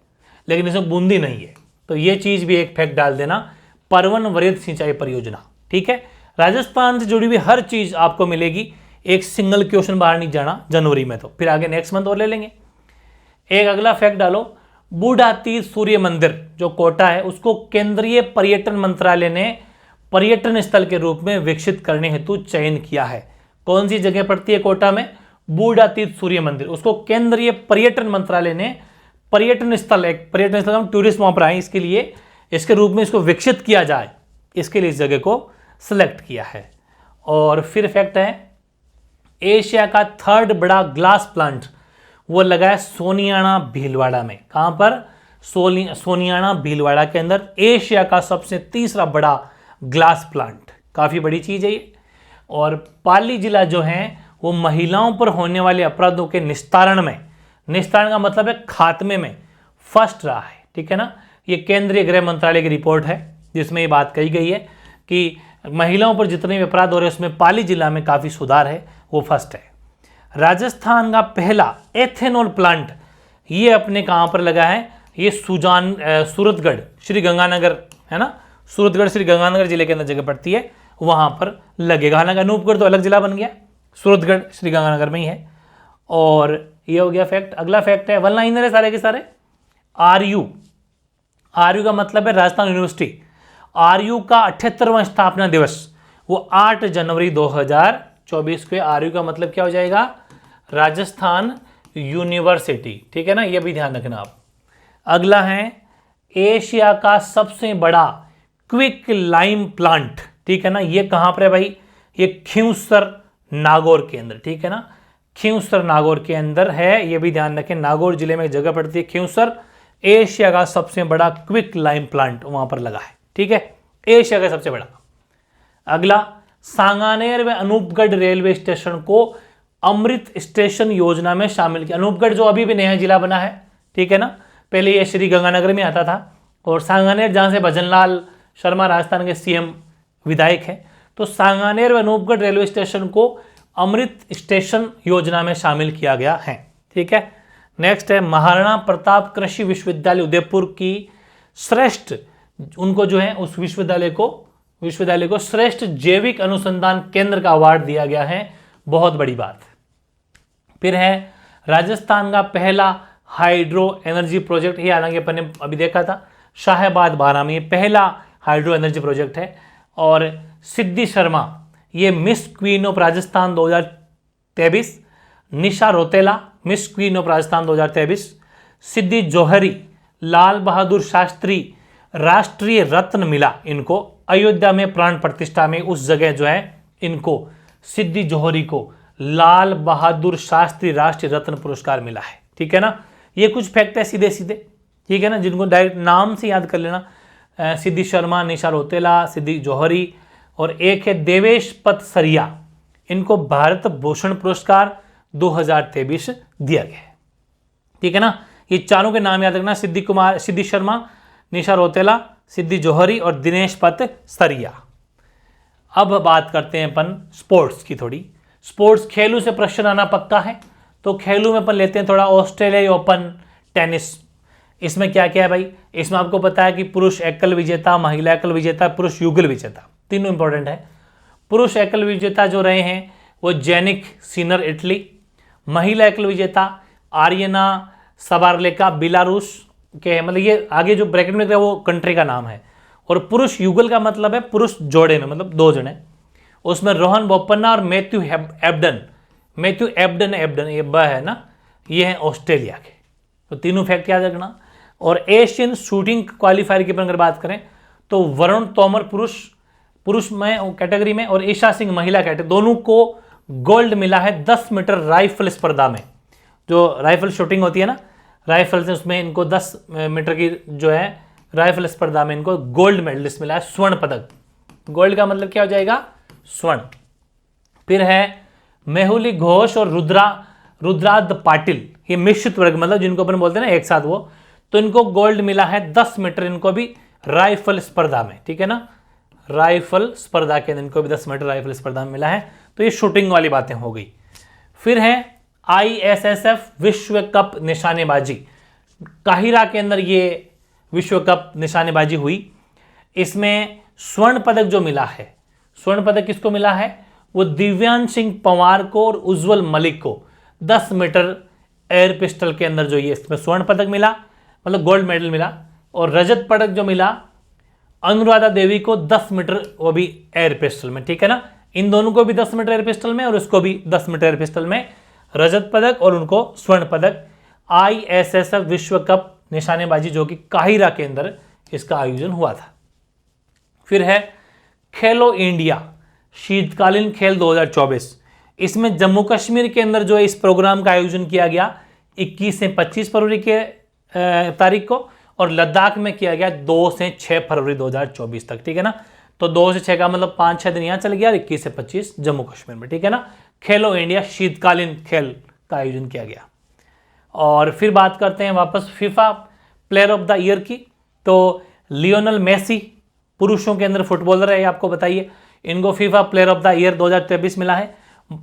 [SPEAKER 1] लेकिन इसमें बूंदी नहीं है, तो ये चीज भी एक फैक्ट डाल देना, परवन वृहद सिंचाई परियोजना, ठीक है। राजस्थान से जुड़ी हुई हर चीज आपको मिलेगी, एक सिंगल क्वेश्चन बाहर नहीं जाना जनवरी में, तो फिर आगे नेक्स्ट मंथ और ले लेंगे। एक अगला फैक्ट डालो, बूढ़ातीर्थ सूर्य मंदिर जो कोटा है, उसको केंद्रीय पर्यटन मंत्रालय ने पर्यटन स्थल के रूप में विकसित करने हेतु चयन किया है। कौन सी जगह पड़ती है कोटा में, बूढ़ातीर्थ सूर्य मंदिर, उसको केंद्रीय पर्यटन मंत्रालय ने पर्यटन स्थल, एक पर्यटन स्थल, टूरिस्ट वहां पर आए, इसके लिए, इसके रूप में इसको विकसित किया जाए, इसके लिए इस जगह को सिलेक्ट किया है। और फिर फैक्ट है एशिया का थर्ड बड़ा ग्लास प्लांट वो लगा है सोनियाना भीलवाड़ा में, कहां पर, सोनियाना भीलवाड़ा के अंदर एशिया का सबसे तीसरा बड़ा ग्लास प्लांट, काफी बड़ी चीज है ये। और पाली जिला जो है वो महिलाओं पर होने वाले अपराधों के निस्तारण में, निस्तारण का मतलब है खात्मे में, फर्स्ट रहा है, ठीक है ना। ये केंद्रीय गृह मंत्रालय की रिपोर्ट है जिसमें ये बात कही गई है कि महिलाओं पर जितने भी अपराध हो रहे हैं उसमें पाली जिला में काफी सुधार है, वो फर्स्ट है। राजस्थान का पहला एथेनॉल प्लांट ये अपने कहां पर लगा है, ये सूरतगढ़ श्री गंगानगर, है ना, सूरतगढ़ श्री गंगानगर जिले के अंदर जगह पड़ती है, वहां पर लगेगा। हालांकि अनूपगढ़ तो अलग जिला बन गया, सूरतगढ़ श्री गंगानगर में ही है। और ये हो गया फैक्ट। अगला फैक्ट है वन लाइनर है सारे के सारे, आरयू, आरयू का मतलब है राजस्थान यूनिवर्सिटी, आरयू का 78वां स्थापना दिवस वो 8 जनवरी 2024 को, आरयू का मतलब क्या हो जाएगा, राजस्थान यूनिवर्सिटी, ठीक है ना, ये भी ध्यान रखना आप। अगला है एशिया का सबसे बड़ा क्विक लाइम प्लांट, ठीक है ना, ये कहां पर है भाई, ये खिंवसर नागौर के अंदर, ठीक है ना, खिंवसर नागौर के अंदर है, ये भी ध्यान रखें, नागौर जिले में जगह पड़ती है खिंवसर, एशिया का सबसे बड़ा क्विक लाइम प्लांट वहां पर लगा है, ठीक है, एशिया का सबसे बड़ा। अगला सांगानेर व अनूपगढ़ रेलवे स्टेशन को अमृत स्टेशन योजना में शामिल किया। अनूपगढ़ जो अभी भी नया जिला बना है, ठीक है ना, पहले ये श्री गंगानगर में आता था, और सांगानेर जहां से भजनलाल शर्मा राजस्थान के सीएम विधायक है, तो सांगानेर व अनूपगढ़ रेलवे स्टेशन को अमृत स्टेशन योजना में शामिल किया गया है, ठीक है। नेक्स्ट है महाराणा प्रताप कृषि विश्वविद्यालय उदयपुर की श्रेष्ठ उनको जो है उस विश्वविद्यालय को श्रेष्ठ जैविक अनुसंधान केंद्र का अवार्ड दिया गया है। बहुत बड़ी बात। फिर है राजस्थान का पहला हाइड्रो एनर्जी प्रोजेक्ट, ये हालांकि अपन ने अभी देखा था, शाहबाद 12 में पहला हाइड्रो एनर्जी प्रोजेक्ट है। और सिद्धि शर्मा ये miss queen of Rajasthan 2023, Nisha Rautela miss queen of Rajasthan 2023, सिद्धि जौहरी लाल बहादुर शास्त्री राष्ट्रीय रत्न मिला इनको अयोध्या में प्राण प्रतिष्ठा में, उस जगह जो है इनको सिद्धि जौहरी को लाल बहादुर शास्त्री राष्ट्रीय रत्न पुरस्कार मिला है। ठीक है ना, ये कुछ फैक्ट है सीधे सीधे, ठीक है ना, जिनको डायरेक्ट नाम से याद कर लेना। सिद्धि शर्मा, निशा रोतेला, सिद्धि जौहरी, और एक है देवेश पत सरिया, इनको भारत भूषण पुरस्कार 2023 दिया गया है। ठीक है ना, ये चारों के नाम याद रखना, सिद्धि शर्मा, निशा रोतेला, सिद्धि जौहरी और दिनेश पत सरिया। अब बात करते हैं अपन स्पोर्ट्स की थोड़ी। स्पोर्ट्स खेलों से प्रश्न आना पक्का है, तो खेलों में अपन लेते हैं थोड़ा ऑस्ट्रेलिया ओपन टेनिस। इसमें क्या क्या है भाई, इसमें आपको पता है कि पुरुष एकल विजेता, महिला एकल विजेता, पुरुष युगल विजेता, तीनों इंपॉर्टेंट है। पुरुष एकल विजेता जो रहे हैं वो जेनिक सिनर इटली, महिला एकल विजेता आर्यना सबारलेका बेलारूस के, मतलब ये आगे जो ब्रैकेट में वो कंट्री का नाम है। और पुरुष युगल का मतलब है पुरुष जोड़े में, मतलब 2 जने, उसमें रोहन बोपन्ना और मैथ्यू एब्डन ये ब है ना, ये है ऑस्ट्रेलिया के। तो तीनों फैक्ट याद रखना। और एशियन शूटिंग क्वालिफायर की अगर बात करें तो वरुण तोमर पुरुष में कैटेगरी में और ईशा सिंह महिला कैटेगरी, दोनों को गोल्ड मिला है 10 मीटर राइफल स्पर्धा में। जो राइफल शूटिंग होती है ना, राइफल से, उसमें इनको 10 मीटर की जो है राइफल स्पर्धा में इनको गोल्ड मेडलिस्ट मिला है, स्वर्ण पदक। गोल्ड का मतलब क्या हो जाएगा, स्वर्ण। फिर है मेहुली घोष और रुद्राद पाटिल, ये मिश्रित वर्ग, मतलब जिनको अपन बोलते हैं ना एक साथ वो, तो इनको गोल्ड मिला है 10 मीटर इनको भी राइफल स्पर्धा में। ठीक है ना, राइफल स्पर्धा के इनको भी 10 मीटर राइफल स्पर्धा में मिला है। तो ये शूटिंग वाली बातें हो गई। फिर है ISSF विश्व कप निशानेबाजी, काहिरा के अंदर ये विश्व कप निशानेबाजी हुई। इसमें स्वर्ण पदक जो मिला है, स्वर्ण पदक किसको मिला है, वो दिव्यांश सिंह पंवार को और उज्जवल मलिक को 10 मीटर एयर पिस्टल के अंदर जो ये इसमें स्वर्ण पदक मिला, मतलब गोल्ड मेडल मिला। और रजत पदक जो मिला अनुराधा देवी को 10 मीटर, वो भी एयर पिस्टल में। ठीक है ना, इन दोनों को भी 10 मीटर एयर पिस्टल में और उसको भी 10 मीटर एयर पिस्टल में रजत पदक और उनको स्वर्ण पदक। ISSF विश्व कप निशानेबाजी जो कि काहिरा के अंदर इसका आयोजन हुआ था। फिर है खेलो इंडिया शीतकालीन खेल 2024, इसमें जम्मू कश्मीर के अंदर जो है इस प्रोग्राम का आयोजन किया गया 21 से 25 फरवरी के तारीख को, और लद्दाख में किया गया 2 से 6 फरवरी 2024 तक। ठीक है ना, तो 2 से 6 का मतलब 5-6 दिन यहाँ चल गया और 21 से 25 जम्मू कश्मीर में। ठीक है ना, खेलो इंडिया शीतकालीन खेल का आयोजन किया गया। और फिर बात करते हैं वापस FIFA player of the year की। तो लियोनल मेसी पुरुषों के अंदर फुटबॉलर है, आपको बताइए, इनको FIFA player of the year 2023 मिला है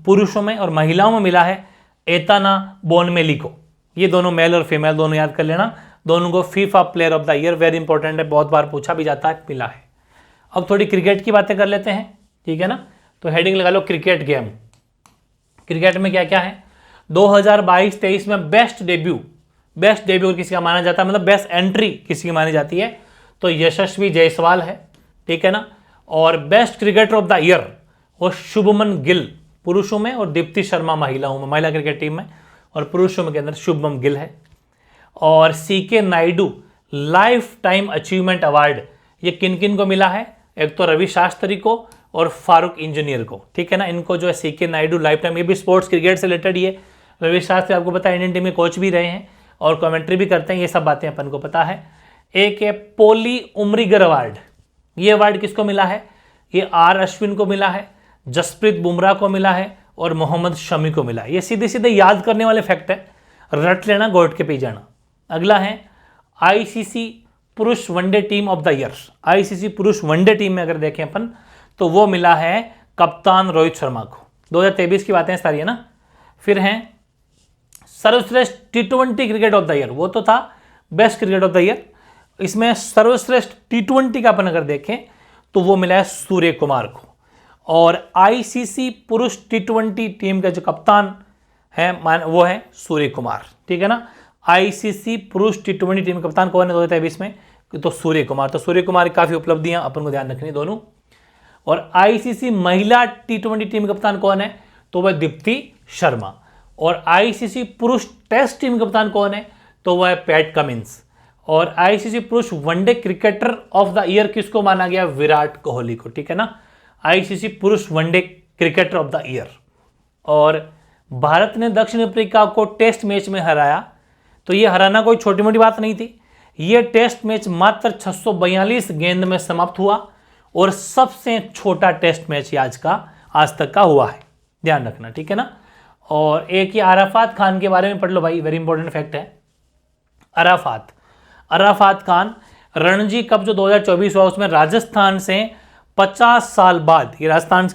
[SPEAKER 1] पुरुषों में, और महिलाओं में मिला है एताना बोनमेली को। ये दोनों मेल और फीमेल दोनों याद कर लेना, दोनों को FIFA player of the year, very important है, बहुत बार पूछा भी जाता है, मिला है। अब थोड़ी क्रिकेट की बातें कर लेते हैं। ठीक है ना, तो हेडिंग लगा लो क्रिकेट गेम। क्रिकेट में क्या क्या है, 2022-23 में बेस्ट डेब्यू किसी का माना जाता है, मतलब बेस्ट एंट्री किसी की मानी जाती है, तो यशस्वी जायसवाल है। ठीक है ना, और best cricketer of the year वो शुभमन गिल पुरुषों में और दीप्ति शर्मा महिलाओं में, महिला क्रिकेट टीम में, और पुरुषों में के अंदर शुभमन गिल है। और CK Naidu life time achievement award ये किन किन को मिला है, एक तो रवि शास्त्री को और फारूक इंजीनियर को। ठीक है ना, इनको जो है CK नायडू लाइफ टाइम, ये भी स्पोर्ट्स क्रिकेट से रिलेटेड ही है। रवि शास्त्री आपको पता है इंडियन टीम में कोच भी रहे हैं और कमेंट्री भी करते हैं, ये सब बातें अपन को पता है। एक है पोली उमरीगर अवार्ड, ये अवार्ड किसको मिला है, ये R अश्विन को मिला है, जसप्रीत बुमराह को मिला है और मोहम्मद शमी को मिला है। ये सीधे सीधे याद करने वाले फैक्ट है, रट लेना, गोट के पी जाना। अगला है ICC पुरुष one day team of the year. ICC पुरुष वनडे टीम में अगर देखें अपन तो वो मिला है कप्तान रोहित शर्मा को। 2023 की बातें सारी है ना। फिर हैं सर्वश्रेष्ठ T20 cricket of the year, वो तो था best cricket of the year, इसमें सर्वश्रेष्ठ T20 का अपन अगर देखें तो वो मिला है सूर्य कुमार को। और आईसीसी पुरुष T20 टीम का जो कप्तान है वो है सूर्य कुमार, ठीक है ना। आईसीसी पुरुष T20 टीम कप्तान कौन है 2023 में, तो सूर्य कुमार। तो सूर्य कुमार की काफी उपलब्धियां अपन को ध्यान रखनी दोनों। और आईसीसी महिला T20 टीम कप्तान कौन है, तो वह दीप्ति शर्मा। और आईसीसी पुरुष टेस्ट टीम कप्तान कौन है, तो वह है पैट कमिंस। और आईसीसी पुरुष one day cricketer of the year किसको माना गया, विराट कोहली को, ठीक है ना। आईसीसी पुरुष one day cricketer of the year. और भारत ने दक्षिण अफ्रीका को टेस्ट मैच में हराया, तो ये हराना कोई छोटी मोटी बात नहीं थी। ये टेस्ट मैच मात्र 642 गेंद में समाप्त हुआ और सबसे छोटा टेस्ट मैच आज तक का हुआ है, ध्यान रखना, ठीक है ना। और एक ये अराफात खान के बारे में पढ़ लो भाई, वेरी इंपॉर्टेंट फैक्ट है। अराफात खान रणजी कप जो 2024 हुआ उसमें राजस्थान से 50 साल बाद, ये राजस्थान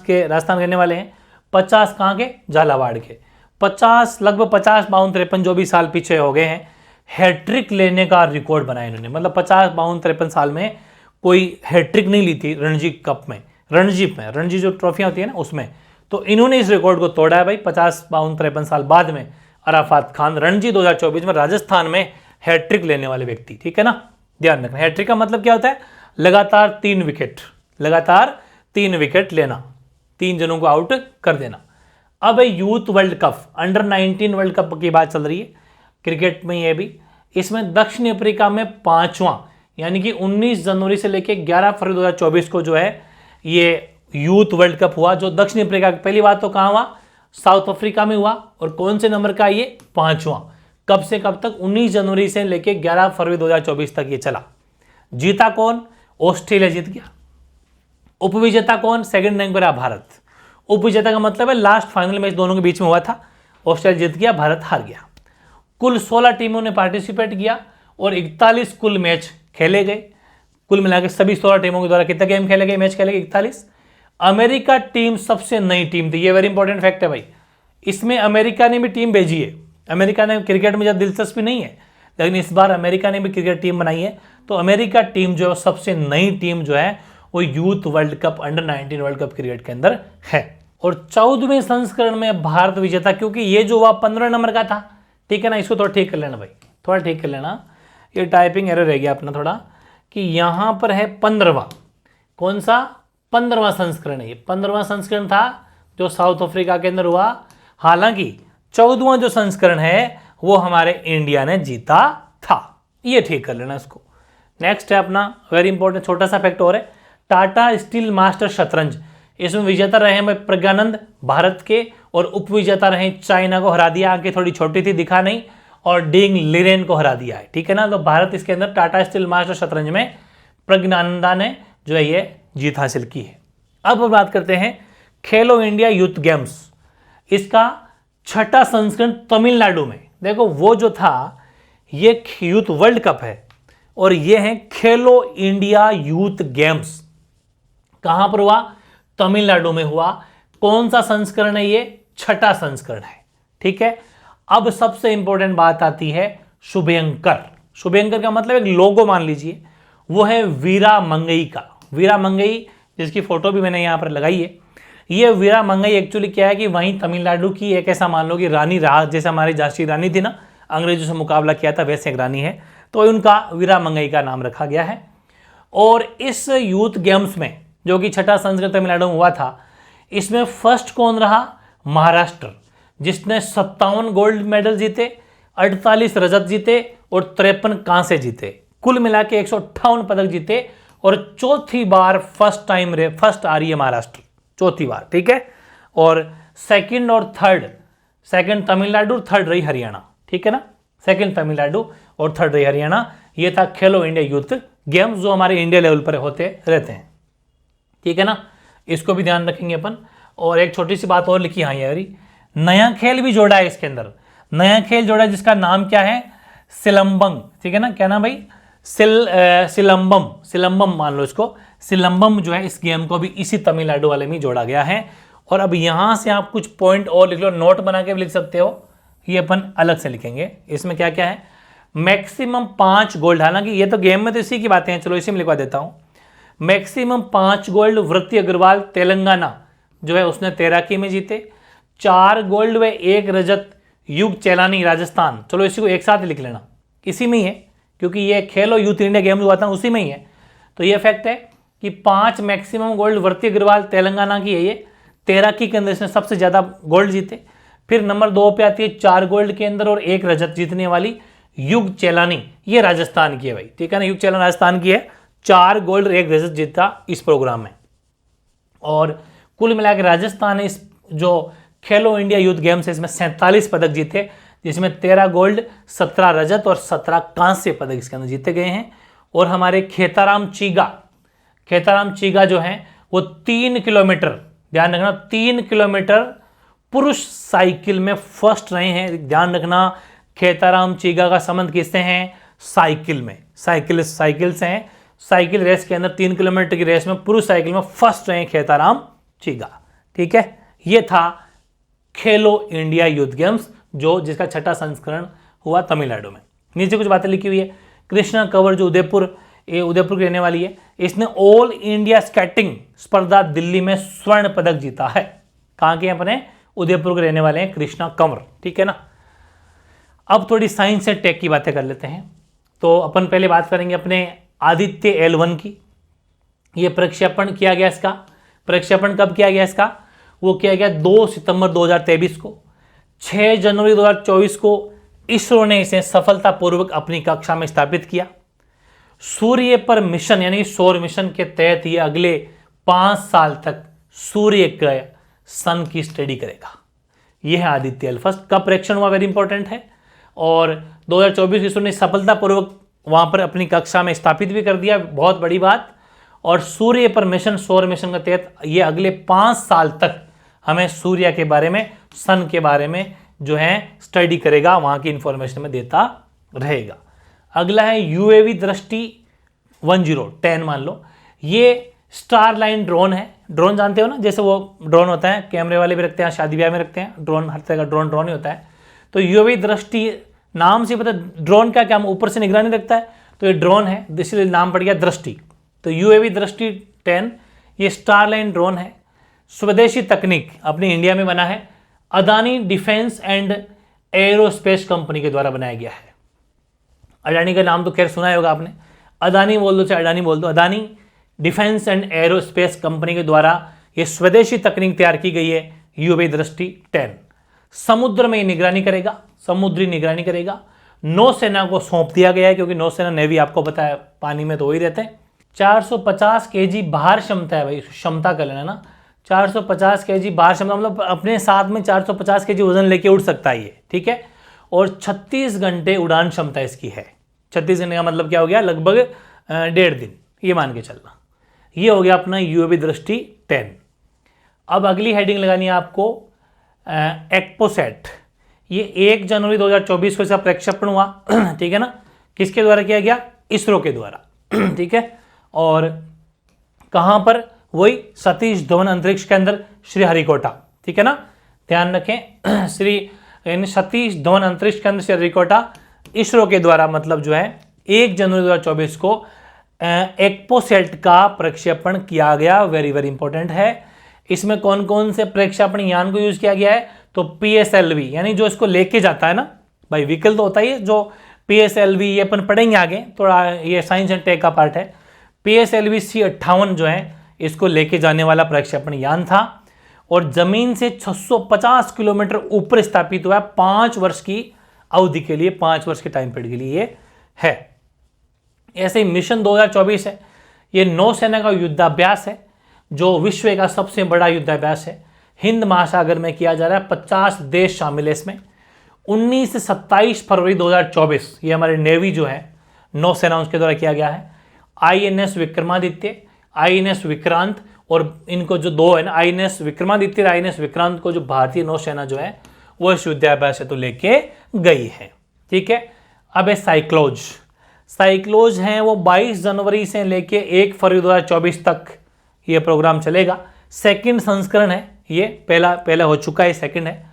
[SPEAKER 1] रहने वाले हैं, 50 कहाँ के, झालावाड़ के, 50 लगभग 50 52 53 जो भी साल पीछे हो गए हैं, हैट्रिक लेने का रिकॉर्ड बनाया इन्होंने। मतलब 50 52 53 साल में कोई हैट्रिक नहीं ली थी रणजी कप में, रणजी जो ट्रॉफियां होती है ना उसमें। तो इन्होंने इस रिकॉर्ड को तोड़ा है भाई, 50 52 53 साल बाद में अराफात खान रणजी 2024 में राजस्थान में हैट्रिक लेने वाले व्यक्ति, ठीक है ना, ध्यान रखना। हैट्रिक का मतलब क्या होता है, लगातार 3 विकेट लेना, 3 जनों को आउट कर देना। अब youth world cup, under 19 world cup की बात चल रही है क्रिकेट में, ये भी इसमें दक्षिण अफ्रीका में 5वां यानी कि 19 जनवरी से लेकर 11 फरवरी 2024 को जो है ये यूथ वर्ल्ड कप हुआ, जो दक्षिण अफ्रीका की पहली बात तो कहाँ हुआ, साउथ अफ्रीका में हुआ। और कौन से नंबर का, ये 5वां। कब से कब तक, 19 जनवरी से लेकर 11 फरवरी 2024 तक ये चला। जीता कौन, ऑस्ट्रेलिया जीत गया। उपविजेता कौन, सेकंड रैंक पर रहा भारत। उपविजेता का मतलब है लास्ट फाइनल मैच दोनों के बीच में हुआ था, ऑस्ट्रेलिया जीत गया, भारत हार गया। कुल 16 टीमों ने पार्टिसिपेट किया और 41 कुल मैच खेले गए। कुल मिलाकर सभी 16 टीमों के द्वारा कितने गेम खेले गए, मैच खेले गए 41। अमेरिका टीम सबसे नई टीम थी, ये वेरी इंपॉर्टेंट फैक्ट है भाई। इसमें अमेरिका ने भी टीम भेजी है। अमेरिका ने क्रिकेट में ज़्यादा दिलचस्पी नहीं है, लेकिन इस बार अमेरिका ने भी क्रिकेट टीम बनाई है। तो अमेरिका टीम जो है सबसे नई टीम जो है वो youth world cup, under 19 world cup cricket के अंदर है। और 14वें संस्करण में भारत विजेता, क्योंकि ये जो हुआ 15 नंबर का था, ठीक है ना। इसको थोड़ा ठीक कर लेना भाई, थोड़ा ठीक कर लेना, ये टाइपिंग एरर रह गया अपना थोड़ा, कि यहाँ पर है 15वां, कौन सा 15वां संस्करण है। ये 15वां संस्करण था जो साउथ अफ्रीका के अंदर हुआ। हालांकि 14वां जो संस्करण है वो हमारे इंडिया ने जीता था, ये ठीक कर लेना इसको। नेक्स्ट है अपना वेरी इंपॉर्टेंट छोटा सा फैक्ट और है, टाटा स्टील मास्टर शतरंज, इसमें विजेता रहे हैं प्रज्ञानंद भारत के, और उपविजेता रहे चाइना को हरा दिया, आंखें थोड़ी छोटी थी दिखा नहीं, और डिंग लिरेन को हरा दिया है, ठीक है ना। तो भारत इसके अंदर टाटा स्टील मास्टर शतरंज में प्रज्ञानंदा ने जो है ये जीत हासिल की है। अब बात करते हैं खेलो इंडिया यूथ गेम्स, इसका 6ठा संस्करण तमिलनाडु में। देखो वो जो था ये यूथ वर्ल्ड कप है और ये है खेलो इंडिया यूथ गेम्स। कहां पर हुआ, तमिलनाडु में हुआ। कौन सा संस्करण है ये, 6ठा संस्करण है, ठीक है। अब सबसे इंपॉर्टेंट बात आती है शुभंकर। शुभंकर का मतलब एक लोगो मान लीजिए, वो है वीरा मंगई का। वीरा मंगई जिसकी फोटो भी मैंने यहां पर लगाई है। ये वीरा मंगई एक्चुअली क्या है कि वहीं तमिलनाडु की एक ऐसा मान लो कि रानी राज, जैसे हमारी झांसी रानी थी ना, अंग्रेजों से मुकाबला किया था, वैसे एक रानी है, तो उनका वीरा मंगई का नाम रखा गया है। और इस यूथ गेम्स में जो कि 6ठा संस्करण तमिलनाडु में हुआ था, इसमें फर्स्ट कौन रहा, महाराष्ट्र, जिसने 57 गोल्ड मेडल जीते, 48 रजत जीते और 53 कांसे जीते, कुल मिला के 158 पदक जीते। और चौथी बार फर्स्ट आ रही है महाराष्ट्र, चौथी बार, ठीक है। और सेकंड और थर्ड, सेकंड तमिलनाडु, थर्ड रही हरियाणा, ठीक है ना। सेकंड तमिलनाडु और थर्ड रही हरियाणा। ये था खेलो इंडिया यूथ गेम्स जो हमारे इंडिया लेवल पर होते रहते हैं, ठीक है ना। इसको भी ध्यान रखेंगे अपन। और एक छोटी सी बात और लिखी, हाँ यारी, नया खेल भी जोड़ा है इसके अंदर, नया खेल जोड़ा है जिसका नाम क्या है, सिलंबम, ठीक है ना। क्या नाम भाई, सिलंबम मान लो इसको। सिलंबम जो है इस गेम को भी इसी तमिलनाडु वाले में जोड़ा गया है। और अब यहां से आप कुछ पॉइंट और लिख लो, नोट बना के भी लिख सकते हो, ये अपन अलग से लिखेंगे। इसमें क्या क्या है, मैक्सिमम 5 गोल्ड, हालांकि ये तो गेम में तो इसी की बातें हैं, चलो इसी में लिखवा देता हूं। मैक्सिमम 5 गोल्ड वृत्ति अग्रवाल तेलंगाना जो है उसने तैराकी में जीते। 4 गोल्ड व 1 रजत युग चैलानी राजस्थान, चलो इसी को एक साथ लिख लेना, इसी में ही है क्योंकि ये खेलो यूथ इंडिया गेम हुआ था उसी में ही है। तो ये फैक्ट है कि 5 मैक्सिमम गोल्ड वृत्ति अग्रवाल तेलंगाना की है, ये तैराकी के अंदर इसने सबसे ज़्यादा गोल्ड जीते। फिर नंबर 2 पे आती है 4 गोल्ड के अंदर और 1 रजत जीतने वाली युग चैलानी, ये राजस्थान की है भाई, ठीक है ना, युग चैलानी राजस्थान की है। 4 गोल्ड 1 रजत जीता इस प्रोग्राम में। और कुल मिलाकर राजस्थान ने इस जो खेलो इंडिया यूथ गेम्स है इसमें 47 पदक जीते, जिसमें 13 गोल्ड 17 रजत और 17 कांस्य पदक इसके अंदर जीते गए हैं। और हमारे खेताराम चीगा जो हैं वो 3 किलोमीटर, ध्यान रखना 3 किलोमीटर पुरुष साइकिल में फर्स्ट रहे हैं। ध्यान रखना खेताराम चीगा का संबंध किससे हैं? साइकिल में, साइकिल से हैं। साइकिल रेस के अंदर 3 किलोमीटर की रेस में पुरुष साइकिल में फर्स्ट रहे खेताराम चीगा, ठीक है। ये था खेलो इंडिया यूथ गेम्स जो जिसका 6ठा संस्करण हुआ तमिलनाडु में। नीचे कुछ बातें लिखी हुई है। कृष्णा कंवर जो उदयपुर की रहने वाली है, इसने ऑल इंडिया स्केटिंग स्पर्धा दिल्ली में स्वर्ण पदक जीता है। कहाँ के अपने उदयपुर के रहने वाले हैं कृष्णा कंवर, ठीक है ना। अब थोड़ी साइंस एंड टेक की बातें कर लेते हैं। तो अपन पहले बात करेंगे अपने आदित्य L1 की। ये प्रक्षेपण किया गया, इसका प्रक्षेपण कब किया गया इसका? वो किया गया 2 सितंबर 2023 को। 6 जनवरी 2024 को इसरो ने इसे सफलतापूर्वक अपनी कक्षा में स्थापित किया। सूर्य पर मिशन यानी सौर मिशन के तहत ये अगले 5 साल तक सूर्य के सन की स्टडी करेगा। यह है आदित्य L1 का प्रेक्षण हुआ, वेरी इंपॉर्टेंट है। और 2024 इसरो ने सफलतापूर्वक वहां पर अपनी कक्षा में स्थापित भी कर दिया, बहुत बड़ी बात। और सूर्य पर मिशन सौर मिशन के तहत ये अगले 5 साल तक हमें सूर्य के बारे में, सन के बारे में जो है स्टडी करेगा, वहां की इंफॉर्मेशन में देता रहेगा। अगला है यूएवी दृष्टि 10 मान लो। ये स्टार लाइन ड्रोन है। ड्रोन जानते हो ना, जैसे वो ड्रोन होता है कैमरे वाले भी रखते हैं, शादी ब्याह में रखते हैं ड्रोन, हर तरह का ड्रोन ही होता है। तो यूएवी दृष्टि नाम से पता ड्रोन का क्या ऊपर से निगरानी रखता है, तो ये ड्रोन है, इसलिए नाम पड़ गया दृष्टि। तो यूएवी दृष्टि 10 ये स्टार लाइन ड्रोन है। स्वदेशी तकनीक अपनी इंडिया में बना है, Adani defence and aerospace company के द्वारा बनाया गया है। अडानी का नाम तो खैर सुना ही होगा आपने, अदानी बोल दो चाहे अडानी बोल दो, Adani defence and aerospace company के द्वारा ये स्वदेशी तकनीक तैयार की गई है यूएवी दृष्टि 10। समुद्र में निगरानी करेगा, समुद्री निगरानी करेगा। नौसेना को सौंप दिया गया है क्योंकि नौसेना नेवी आपको पता है पानी में तो वही रहते हैं। 450 केजी भार क्षमता है भाई, क्षमता कर लेना ना, 450 केजी भार क्षमता मतलब अपने साथ में 450 केजी वजन लेके उड़ सकता है ये, ठीक है। और 36 घंटे उड़ान क्षमता इसकी है। 36 घंटे का मतलब क्या हो गया? लगभग 1.5 दिन, ये मान के चलना। ये हो गया अपना यूएवी दृष्टि 10। अब अगली हेडिंग लगानी है आपको एक्पोसैट। ये 1 जनवरी 2024 को इसका प्रक्षेपण हुआ, ठीक है ना। किसके द्वारा किया गया? इसरो के द्वारा, ठीक है। और कहां पर? वही सतीश धवन अंतरिक्ष के अंदर, श्रीहरिकोटा, ठीक है ना, ध्यान रखें। सतीश धवन अंतरिक्ष के अंदर श्रीहरिकोटा इसरो के द्वारा, मतलब जो है 1 जनवरी 2024 को एक्पोसैट का प्रक्षेपण किया गया। वेरी वेरी इंपॉर्टेंट है। इसमें कौन कौन से प्रक्षेपण यान को यूज किया गया है? तो PSLV यानी जो इसको लेके जाता है ना भाई, व्हीकल तो होता ही है, जो PSLV ये अपन पढ़ेंगे आगे, थोड़ा ये साइंस एंड टेक का पार्ट है। PSLV C58 जो है इसको लेके जाने वाला प्रक्षेपण यान था और जमीन से 650 किलोमीटर ऊपर स्थापित हुआ है 5 वर्ष की अवधि के लिए, 5 वर्ष के टाइम पीरियड के लिए ये है। ऐसे ही मिशन 2024 है, ये नौसेना का युद्धाभ्यास है जो विश्व का सबसे बड़ा युद्धाभ्यास है। हिंद महासागर में किया जा रहा है, 50 देश शामिल है इसमें। 19 से 27 फरवरी 2024 ये हमारे नेवी जो है नौसेना उसके द्वारा किया गया है। INS विक्रमादित्य, INS विक्रांत, और इनको जो 2 है ना, INS विक्रमादित्य और INS विक्रांत को जो भारतीय नौसेना जो है वो इस युद्धाभ्यास से तो लेके गई है, ठीक है। अब है साइक्लोज हैं वो 22 जनवरी से लेके 1 फरवरी 2024 तक ये प्रोग्राम चलेगा। सेकंड संस्करण है ये, पहला हो चुका है, सेकंड है।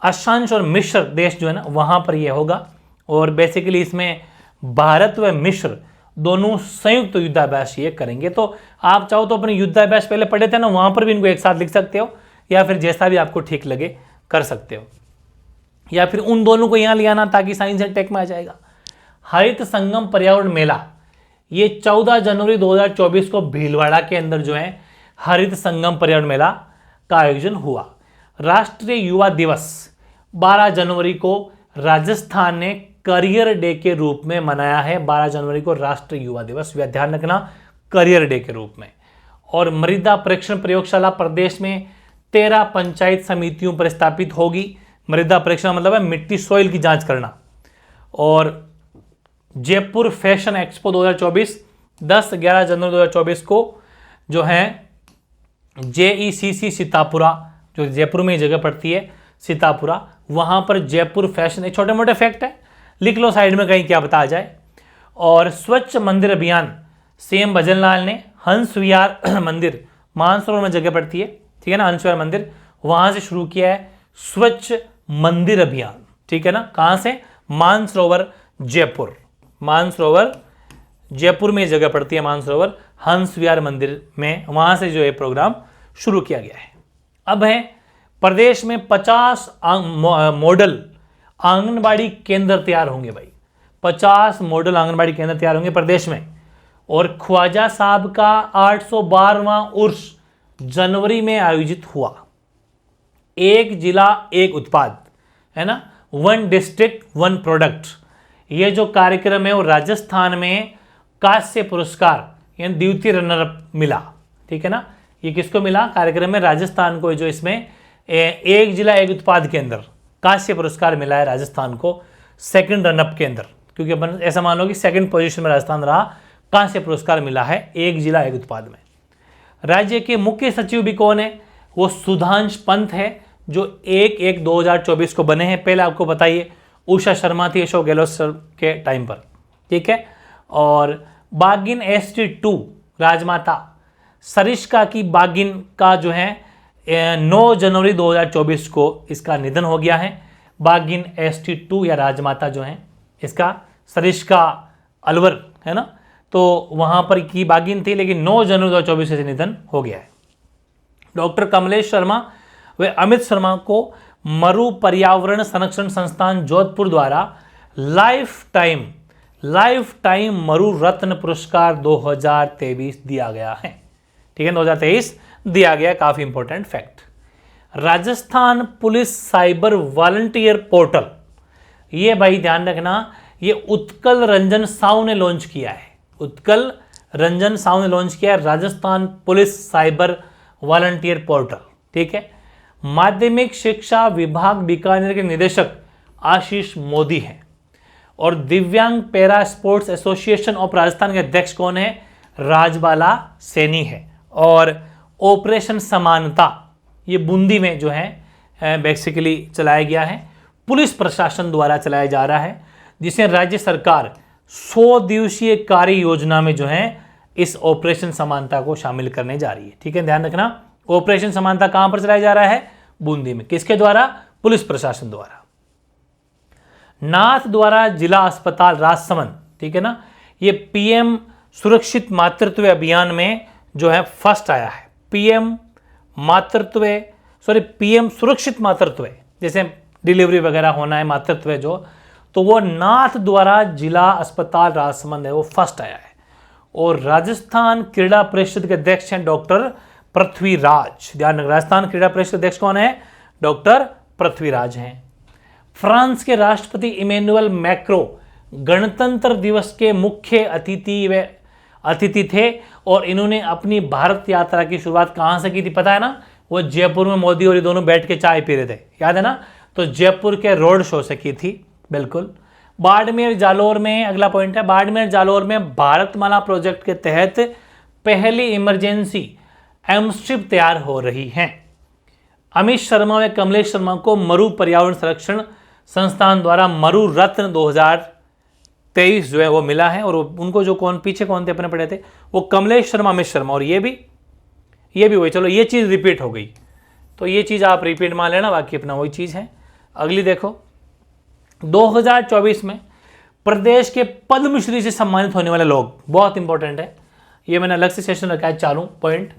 [SPEAKER 1] अशांश और मिस्र देश जो है ना वहाँ पर ये होगा और बेसिकली इसमें भारत व मिस्र दोनों संयुक्त युद्धाभ्यास ये करेंगे। तो आप चाहो तो अपने युद्धाभ्यास पहले पढ़े थे ना, वहां पर भी इनको एक साथ लिख सकते हो, या फिर जैसा भी आपको ठीक लगे कर सकते हो, या फिर उन दोनों को यहाँ ले आना ताकि साइंस एंड टेक में आ जाएगा। हरित संगम पर्यावरण मेला, ये 14 जनवरी 2024 को भीलवाड़ा के अंदर जो है हरित संगम पर्यावरण मेला का आयोजन हुआ। राष्ट्रीय युवा दिवस 12 जनवरी को राजस्थान ने करियर डे के रूप में मनाया है। 12 जनवरी को राष्ट्रीय युवा दिवस, ध्यान रखना, करियर डे के रूप में। और मृदा परीक्षण प्रयोगशाला प्रदेश में 13 पंचायत समितियों पर स्थापित होगी। मृदा परीक्षण मतलब है मिट्टी, सॉइल की जांच करना। और जयपुर फैशन एक्सपो 2024 10-11 जनवरी 2024 को जो है JECC सीतापुरा, जो जयपुर में जगह पड़ती है सीतापुरा, वहां पर जयपुर फैशन, एक छोटे मोटे फैक्ट है, लिख लो साइड में कहीं क्या बता जाए। और स्वच्छ मंदिर अभियान CM भजनलाल ने हंस विहार मंदिर मानसरोवर में जगह पड़ती है, ठीक है ना, हंस विहार मंदिर, वहां से शुरू किया है स्वच्छ मंदिर अभियान, ठीक है ना। कहां से? मानसरोवर जयपुर, मानसरोवर जयपुर में जगह पड़ती है, मानसरोवर हंस विहार मंदिर में, वहां से जो है प्रोग्राम शुरू किया गया है। अब है प्रदेश में 50 मॉडल आंगनबाड़ी केंद्र तैयार होंगे भाई, 50 मॉडल आंगनबाड़ी केंद्र तैयार होंगे प्रदेश में। और ख्वाजा साहब का 812वां उर्स जनवरी में आयोजित हुआ। एक जिला एक उत्पाद, है ना, 1 डिस्ट्रिक्ट 1 प्रोडक्ट, ये जो कार्यक्रम है वो राजस्थान में कांस्य पुरस्कार यानी द्वितीय रनर अप मिला, ठीक है ना। ये किसको मिला? कार्यक्रम में राजस्थान को, जो इसमें एक जिला एक उत्पाद के अंदर कांस्य पुरस्कार मिला है राजस्थान को, सेकंड रनअप के अंदर, क्योंकि अपन ऐसा मान लो कि सेकंड पोजीशन में राजस्थान रहा, कांस्य पुरस्कार मिला है एक जिला एक उत्पाद में। राज्य के मुख्य सचिव भी कौन है? वो सुधांश पंत है, जो 1/1/2024 को बने हैं। पहले आपको बताइए उषा शर्मा थी अशोक गहलोत सर के टाइम पर, ठीक है। और बागिन ST2 राजमाता सरिष्का की बागिन का जो है 9 जनवरी 2024 को इसका निधन हो गया है। बागिन ST2 या राजमाता जो है, इसका सरिष्का अलवर, है ना, तो वहां पर की बागिन थी, लेकिन 9 जनवरी 2024 से निधन हो गया है। डॉक्टर कमलेश शर्मा व अमित शर्मा को मरु पर्यावरण संरक्षण संस्थान जोधपुर द्वारा लाइफ टाइम मरु रत्न पुरस्कार 2023 दिया गया है, ठीक है, 2023 दिया गया। काफी important fact. Rajasthan police cyber volunteer portal, ये भाई ध्यान रखना, ये उत्कल रंजन साहू ने लॉन्च किया है। उत्कल रंजन साहू ने लॉन्च किया है Rajasthan police cyber volunteer portal, ठीक है। माध्यमिक शिक्षा विभाग बीकानेर के निदेशक आशीष मोदी हैं। और दिव्यांग para sports association of Rajasthan के अध्यक्ष कौन है? राजबाला सैनी है। और ऑपरेशन समानता, ये बूंदी में जो है बेसिकली चलाया गया है, पुलिस प्रशासन द्वारा चलाया जा रहा है, जिसे राज्य सरकार 100 दिवसीय कार्य योजना में जो है इस ऑपरेशन समानता को शामिल करने जा रही है, ठीक है, ध्यान रखना। ऑपरेशन समानता कहां पर चलाया जा रहा है? बूंदी में। किसके द्वारा? पुलिस प्रशासन द्वारा। नाथ द्वारा जिला अस्पताल राजसमंद, ठीक है ना, ये PM सुरक्षित मातृत्व अभियान में जो है फर्स्ट आया है। PM सुरक्षित मातृत्व, जैसे डिलीवरी वगैरह होना है, मातृत्व जो, तो वो नाथ द्वारा जिला अस्पताल राजसमंद है, वो फर्स्ट आया है। और राजस्थान क्रीड़ा परिषद के अध्यक्ष हैं डॉक्टर पृथ्वीराज। ध्यान रखना, राजस्थान क्रीड़ा परिषद अध्यक्ष कौन है? डॉक्टर पृथ्वीराज हैं। फ्रांस के राष्ट्रपति इमैनुअल मैक्रो गणतंत्र दिवस के मुख्य अतिथि थे। और इन्होंने अपनी भारत यात्रा की शुरुआत कहां से की थी पता है ना? वो जयपुर में मोदी और ये दोनों बैठ के चाय पी रहे थे, याद है ना? तो जयपुर के रोड शो से की थी, बिल्कुल। बाड़मेर जालोर में, अगला पॉइंट है, बाड़मेर जालोर में भारतमाला प्रोजेक्ट के तहत पहली इमरजेंसी एमस्ट्रिप तैयार हो रही हैं। अमित शर्मा व कमलेश शर्मा को मरु पर्यावरण संरक्षण संस्थान द्वारा मरु रत्न 2023 जो है वो मिला है। और उनको जो पीछे कौन थे अपने पढ़े थे, वो कमलेश शर्मा, अमित शर्मा, और ये भी वही। चलो ये चीज़ रिपीट हो गई, तो ये चीज़ आप रिपीट मान लेना, बाकी अपना वही चीज़ है। अगली देखो, 2024 में प्रदेश के पद्मश्री से सम्मानित होने वाले लोग, बहुत इंपॉर्टेंट है, ये मैंने अलग से सेशन रखा है, चारों पॉइंट।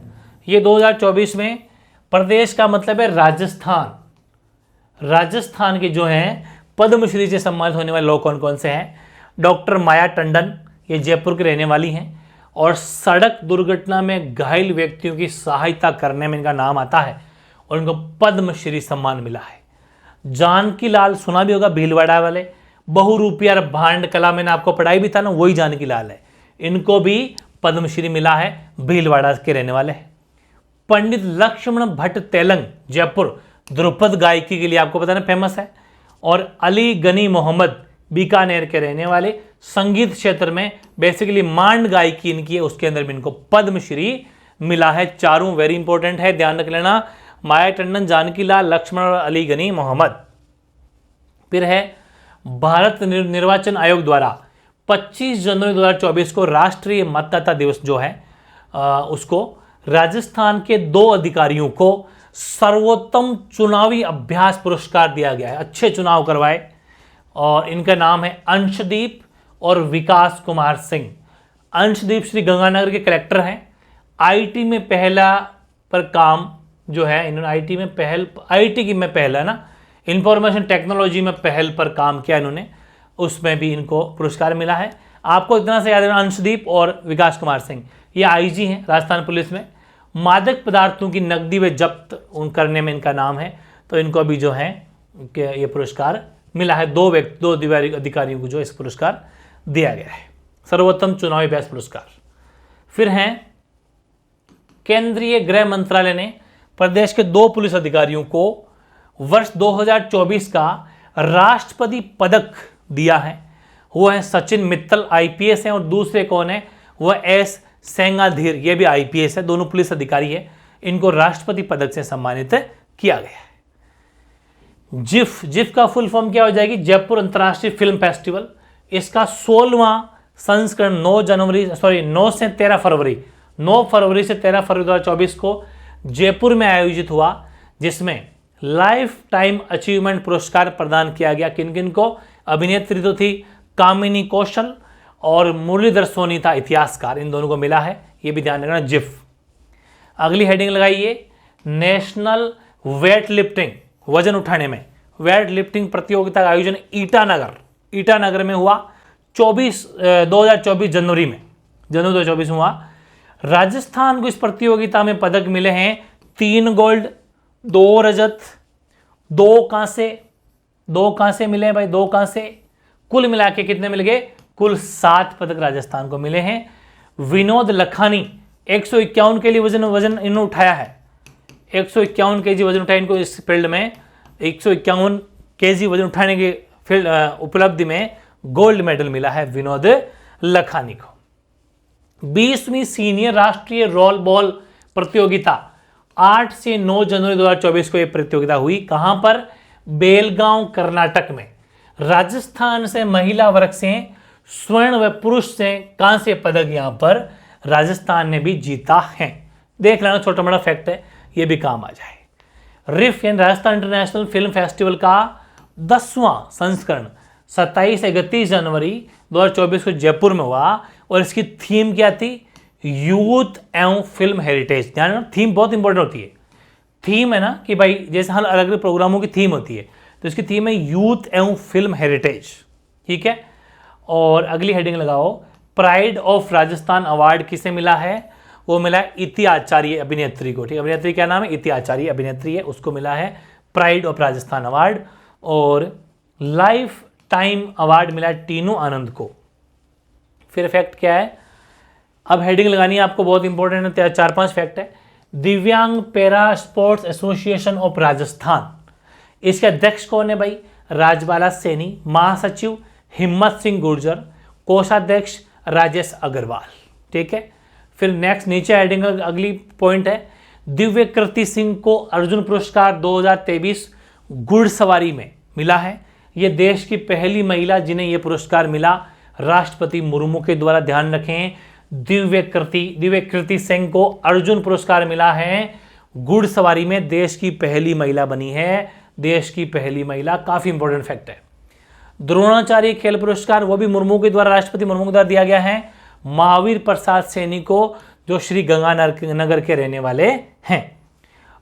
[SPEAKER 1] ये 2024 में प्रदेश का मतलब है राजस्थान, राजस्थान के जो हैं पद्मश्री से सम्मानित होने वाले लोग कौन कौन से हैं? डॉक्टर माया टंडन, ये जयपुर की रहने वाली हैं और सड़क दुर्घटना में घायल व्यक्तियों की सहायता करने में इनका नाम आता है और इनको पद्मश्री सम्मान मिला है। जानकी लाल सुना भी होगा, भीलवाड़ा वाले, बहुरूपिया भांड कला, मैंने आपको पढ़ाई भी था ना, वही जानकी लाल है, इनको भी पद्मश्री मिला है, भीलवाड़ा के रहने वाले हैं। पंडित लक्ष्मण भट्ट तेलंग, जयपुर, ध्रुपद गायकी के लिए आपको पता ना फेमस है, और अली गनी मोहम्मद, बीकानेर के रहने वाले, संगीत क्षेत्र में बेसिकली मांड गायकी इनकी है, उसके अंदर भी इनको पद्मश्री मिला है। चारों वेरी इंपॉर्टेंट है, ध्यान रख लेना, माया टंडन, जानकी लाल, लक्ष्मण और अली गनी मोहम्मद। फिर है भारत निर्वाचन आयोग द्वारा 25 जनवरी 2024 को राष्ट्रीय मतदाता दिवस जो है उसको राजस्थान के 2 अधिकारियों को सर्वोत्तम चुनावी अभ्यास पुरस्कार दिया गया है, अच्छे चुनाव करवाए, और इनका नाम है अंशदीप और विकास कुमार सिंह। अंशदीप श्री गंगानगर के कलेक्टर हैं, आईटी में पहला पर काम जो है इन्होंने, आईटी में पहला ना, इंफॉर्मेशन टेक्नोलॉजी में पहल पर काम किया इन्होंने, उसमें भी इनको पुरस्कार मिला है। आपको इतना से याद रखना, अंशदीप और विकास कुमार सिंह ये आईजी हैं राजस्थान पुलिस में। मादक पदार्थों की नकदी व जब्त करने में इनका नाम है, तो इनको भी जो है ये पुरस्कार मिला है। 2 अधिकारियों को जो इस पुरस्कार दिया गया है, सर्वोत्तम चुनावी अभ्यास पुरस्कार। फिर हैं केंद्रीय गृह मंत्रालय ने प्रदेश के 2 पुलिस अधिकारियों को वर्ष 2024 का राष्ट्रपति पदक दिया है। वो है सचिन मित्तल, आईपीएस हैं, और दूसरे कौन है? वह एस सेंगाधीर, ये भी आईपीएस है, दोनों पुलिस अधिकारी है, इनको राष्ट्रपति पदक से सम्मानित किया गया है। जिफ का फुल फॉर्म क्या हो जाएगी? जयपुर अंतर्राष्ट्रीय फिल्म फेस्टिवल। इसका 16वां संस्करण 9 से 13 फरवरी 2024 को जयपुर में आयोजित हुआ, जिसमें लाइफ टाइम अचीवमेंट पुरस्कार प्रदान किया गया। किन किन को? अभिनेत्री तो थी कामिनी कौशल और मुरलीधर सोनी था इतिहासकार, इन दोनों को मिला है, ये भी ध्यान रखना। जिफ। अगली हेडिंग लगाइए, नेशनल वेट लिफ्टिंग, वजन उठाने में वेट लिफ्टिंग प्रतियोगिता का आयोजन ईटानगर में हुआ 2024 जनवरी 2024 में हुआ। राजस्थान को इस प्रतियोगिता में पदक मिले हैं 3 गोल्ड, 2 रजत, 2 कांसे मिले हैं भाई, 2 कांसे, कुल मिला के कितने मिल गए? कुल 7 पदक राजस्थान को मिले हैं। विनोद लखानी 151 के लिए वजन इन्होंने उठाया है, 151 केजी वजन उठाया इनको, इस फील्ड में 151 केजी वजन उठाने के फील्ड उपलब्धि में गोल्ड मेडल मिला है विनोद लखानी को। 20वीं सीनियर राष्ट्रीय रोल बॉल प्रतियोगिता 8 से 9 जनवरी 2024 को यह प्रतियोगिता हुई। कहां पर? बेलगांव, कर्नाटक में। राजस्थान से महिला वर्ग से स्वर्ण व पुरुष से कांस्य पदक यहां पर राजस्थान ने भी जीता है। देख लेना, छोटा बड़ा फैक्ट है, यह भी काम आ जाए। रिफ यानी राजस्थान इंटरनेशनल फिल्म फेस्टिवल का 10वां संस्करण 27 से 31 जनवरी 2024 को जयपुर में हुआ, और इसकी थीम क्या थी? यूथ एवं फिल्म हेरिटेज। ध्यान रखना, थीम बहुत इंपॉर्टेंट होती है। थीम है ना कि भाई जैसे हर अलग अलग प्रोग्रामों की थीम होती है, तो इसकी थीम है यूथ एवं फिल्म हेरिटेज, ठीक है। और अगली हेडिंग लगाओ, प्राइड ऑफ राजस्थान अवार्ड किसे मिला है? वो मिला है इति आचार्य अभिनेत्री को, ठीक है। अभिनेत्री क्या नाम है? इति आचार्य अभिनेत्री है, उसको मिला है प्राइड ऑफ राजस्थान अवार्ड। और लाइफ टाइम अवार्ड मिला है टीनू आनंद को। फिर फैक्ट क्या है? अब हेडिंग लगानी है आपको, बहुत इंपॉर्टेंट है, 4-5 फैक्ट है। दिव्यांग para sports association of Rajasthan, इसके अध्यक्ष कौन है भाई? राजबाला सैनी। महासचिव हिम्मत सिंह गुर्जर। कोषाध्यक्ष राजेश अग्रवाल, ठीक है। फिर नेक्स्ट नीचे हेडिंग अगली पॉइंट है, दिव्य कृति सिंह को अर्जुन पुरस्कार 2023 घुड़सवारी में मिला है। ये देश की पहली महिला जिन्हें यह पुरस्कार मिला, राष्ट्रपति मुर्मू के द्वारा। ध्यान रखें, दिव्य कृति सिंह को अर्जुन पुरस्कार मिला है घुड़सवारी में, देश की पहली महिला बनी है, देश की पहली महिला, काफी इंपॉर्टेंट फैक्ट है। द्रोणाचार्य खेल पुरस्कार वो भी मुर्मू के द्वारा, राष्ट्रपति मुर्मू के द्वारा दिया गया है। महावीर प्रसाद सैनी को, जो श्री गंगानगर के रहने वाले हैं।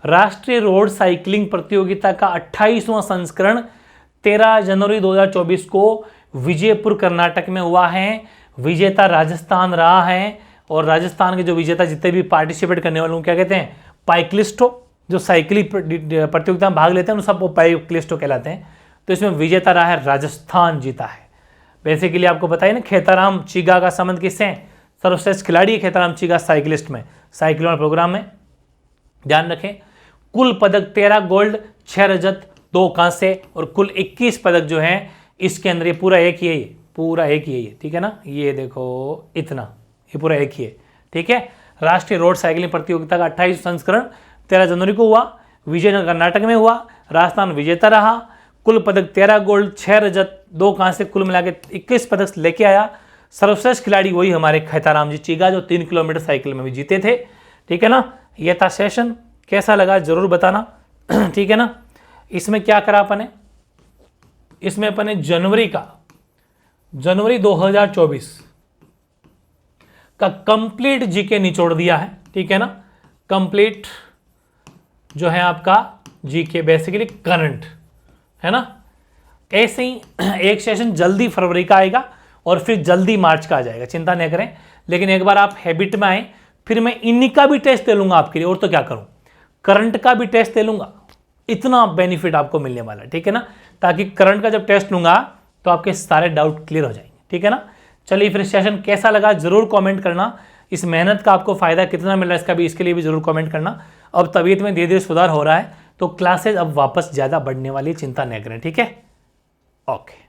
[SPEAKER 1] राष्ट्रीय रोड साइकिलिंग प्रतियोगिता का 28वां संस्करण 13 जनवरी 2024 को विजयपुर कर्नाटक में हुआ है। विजेता राजस्थान रहा है, और राजस्थान के जो विजेता जितने भी पार्टिसिपेट करने वालों को क्या कहते हैं, पाइकलिस्टो। जो साइकिलिंग प्रतियोगिता में भाग लेते हैं उन सबको पाइकलिस्टो कहलाते हैं। तो इसमें विजेता रहा है राजस्थान, जीता है। बेसिकली आपको बताइए ना, खेताराम चीगा का संबंध किससे है, सर्वश्रेष्ठ खिलाड़ी है खेताराम चीगा साइकिलिस्ट में, साइक्लोन प्रोग्राम में। ध्यान रखें, कुल पदक 13 गोल्ड, 6 रजत, 2 कांसे और कुल 21 पदक जो हैं इसके अंदर। ये पूरा एक ही है, पूरा एक ही है, ठीक है ना। ये देखो इतना, ये पूरा एक ही है, ठीक है। राष्ट्रीय रोड साइकिलिंग प्रतियोगिता का 28 संस्करण 13 जनवरी को हुआ, विजयनगर कर्नाटक में हुआ। राजस्थान विजेता रहा, कुल पदक 13 गोल्ड, 6 रजत, 2 कांसे, कुल मिला के 21 पदक लेके आया। सर्वश्रेष्ठ खिलाड़ी वही हमारे खेताराम जी चीगा, जो 3 किलोमीटर साइकिल में भी जीते थे, ठीक है ना। यह था सेशन, कैसा लगा जरूर बताना, ठीक है ना। इसमें क्या करा अपन ने, इसमें अपन ने जनवरी 2024 का कंप्लीट जीके निचोड़ दिया है, ठीक है ना। कंप्लीट जो है आपका जीके, बेसिकली करंट, है ना। ऐसे ही एक सेशन जल्दी फरवरी का आएगा और फिर जल्दी मार्च का आ जाएगा, चिंता नहीं करें। लेकिन एक बार आप हैबिट में आए, फिर मैं इन्हीं का भी टेस्ट ले लूंगा आपके लिए, और तो क्या करूं, करंट का भी टेस्ट ले लूंगा। इतना बेनिफिट आपको मिलने वाला है, ठीक है ना। ताकि करंट का जब टेस्ट लूंगा तो आपके सारे डाउट क्लियर हो जाएंगे, ठीक है ना। चलिए फिर सेशन कैसा लगा जरूर कमेंट करना। इस मेहनत का आपको फायदा कितना मिल रहा है इसका भी, इसके लिए भी जरूर कमेंट करना। अब तबीयत में धीरे धीरे सुधार हो रहा है, तो क्लासेज अब वापस ज़्यादा बढ़ने वाली, चिंता नहीं करें, ठीक है। ओके।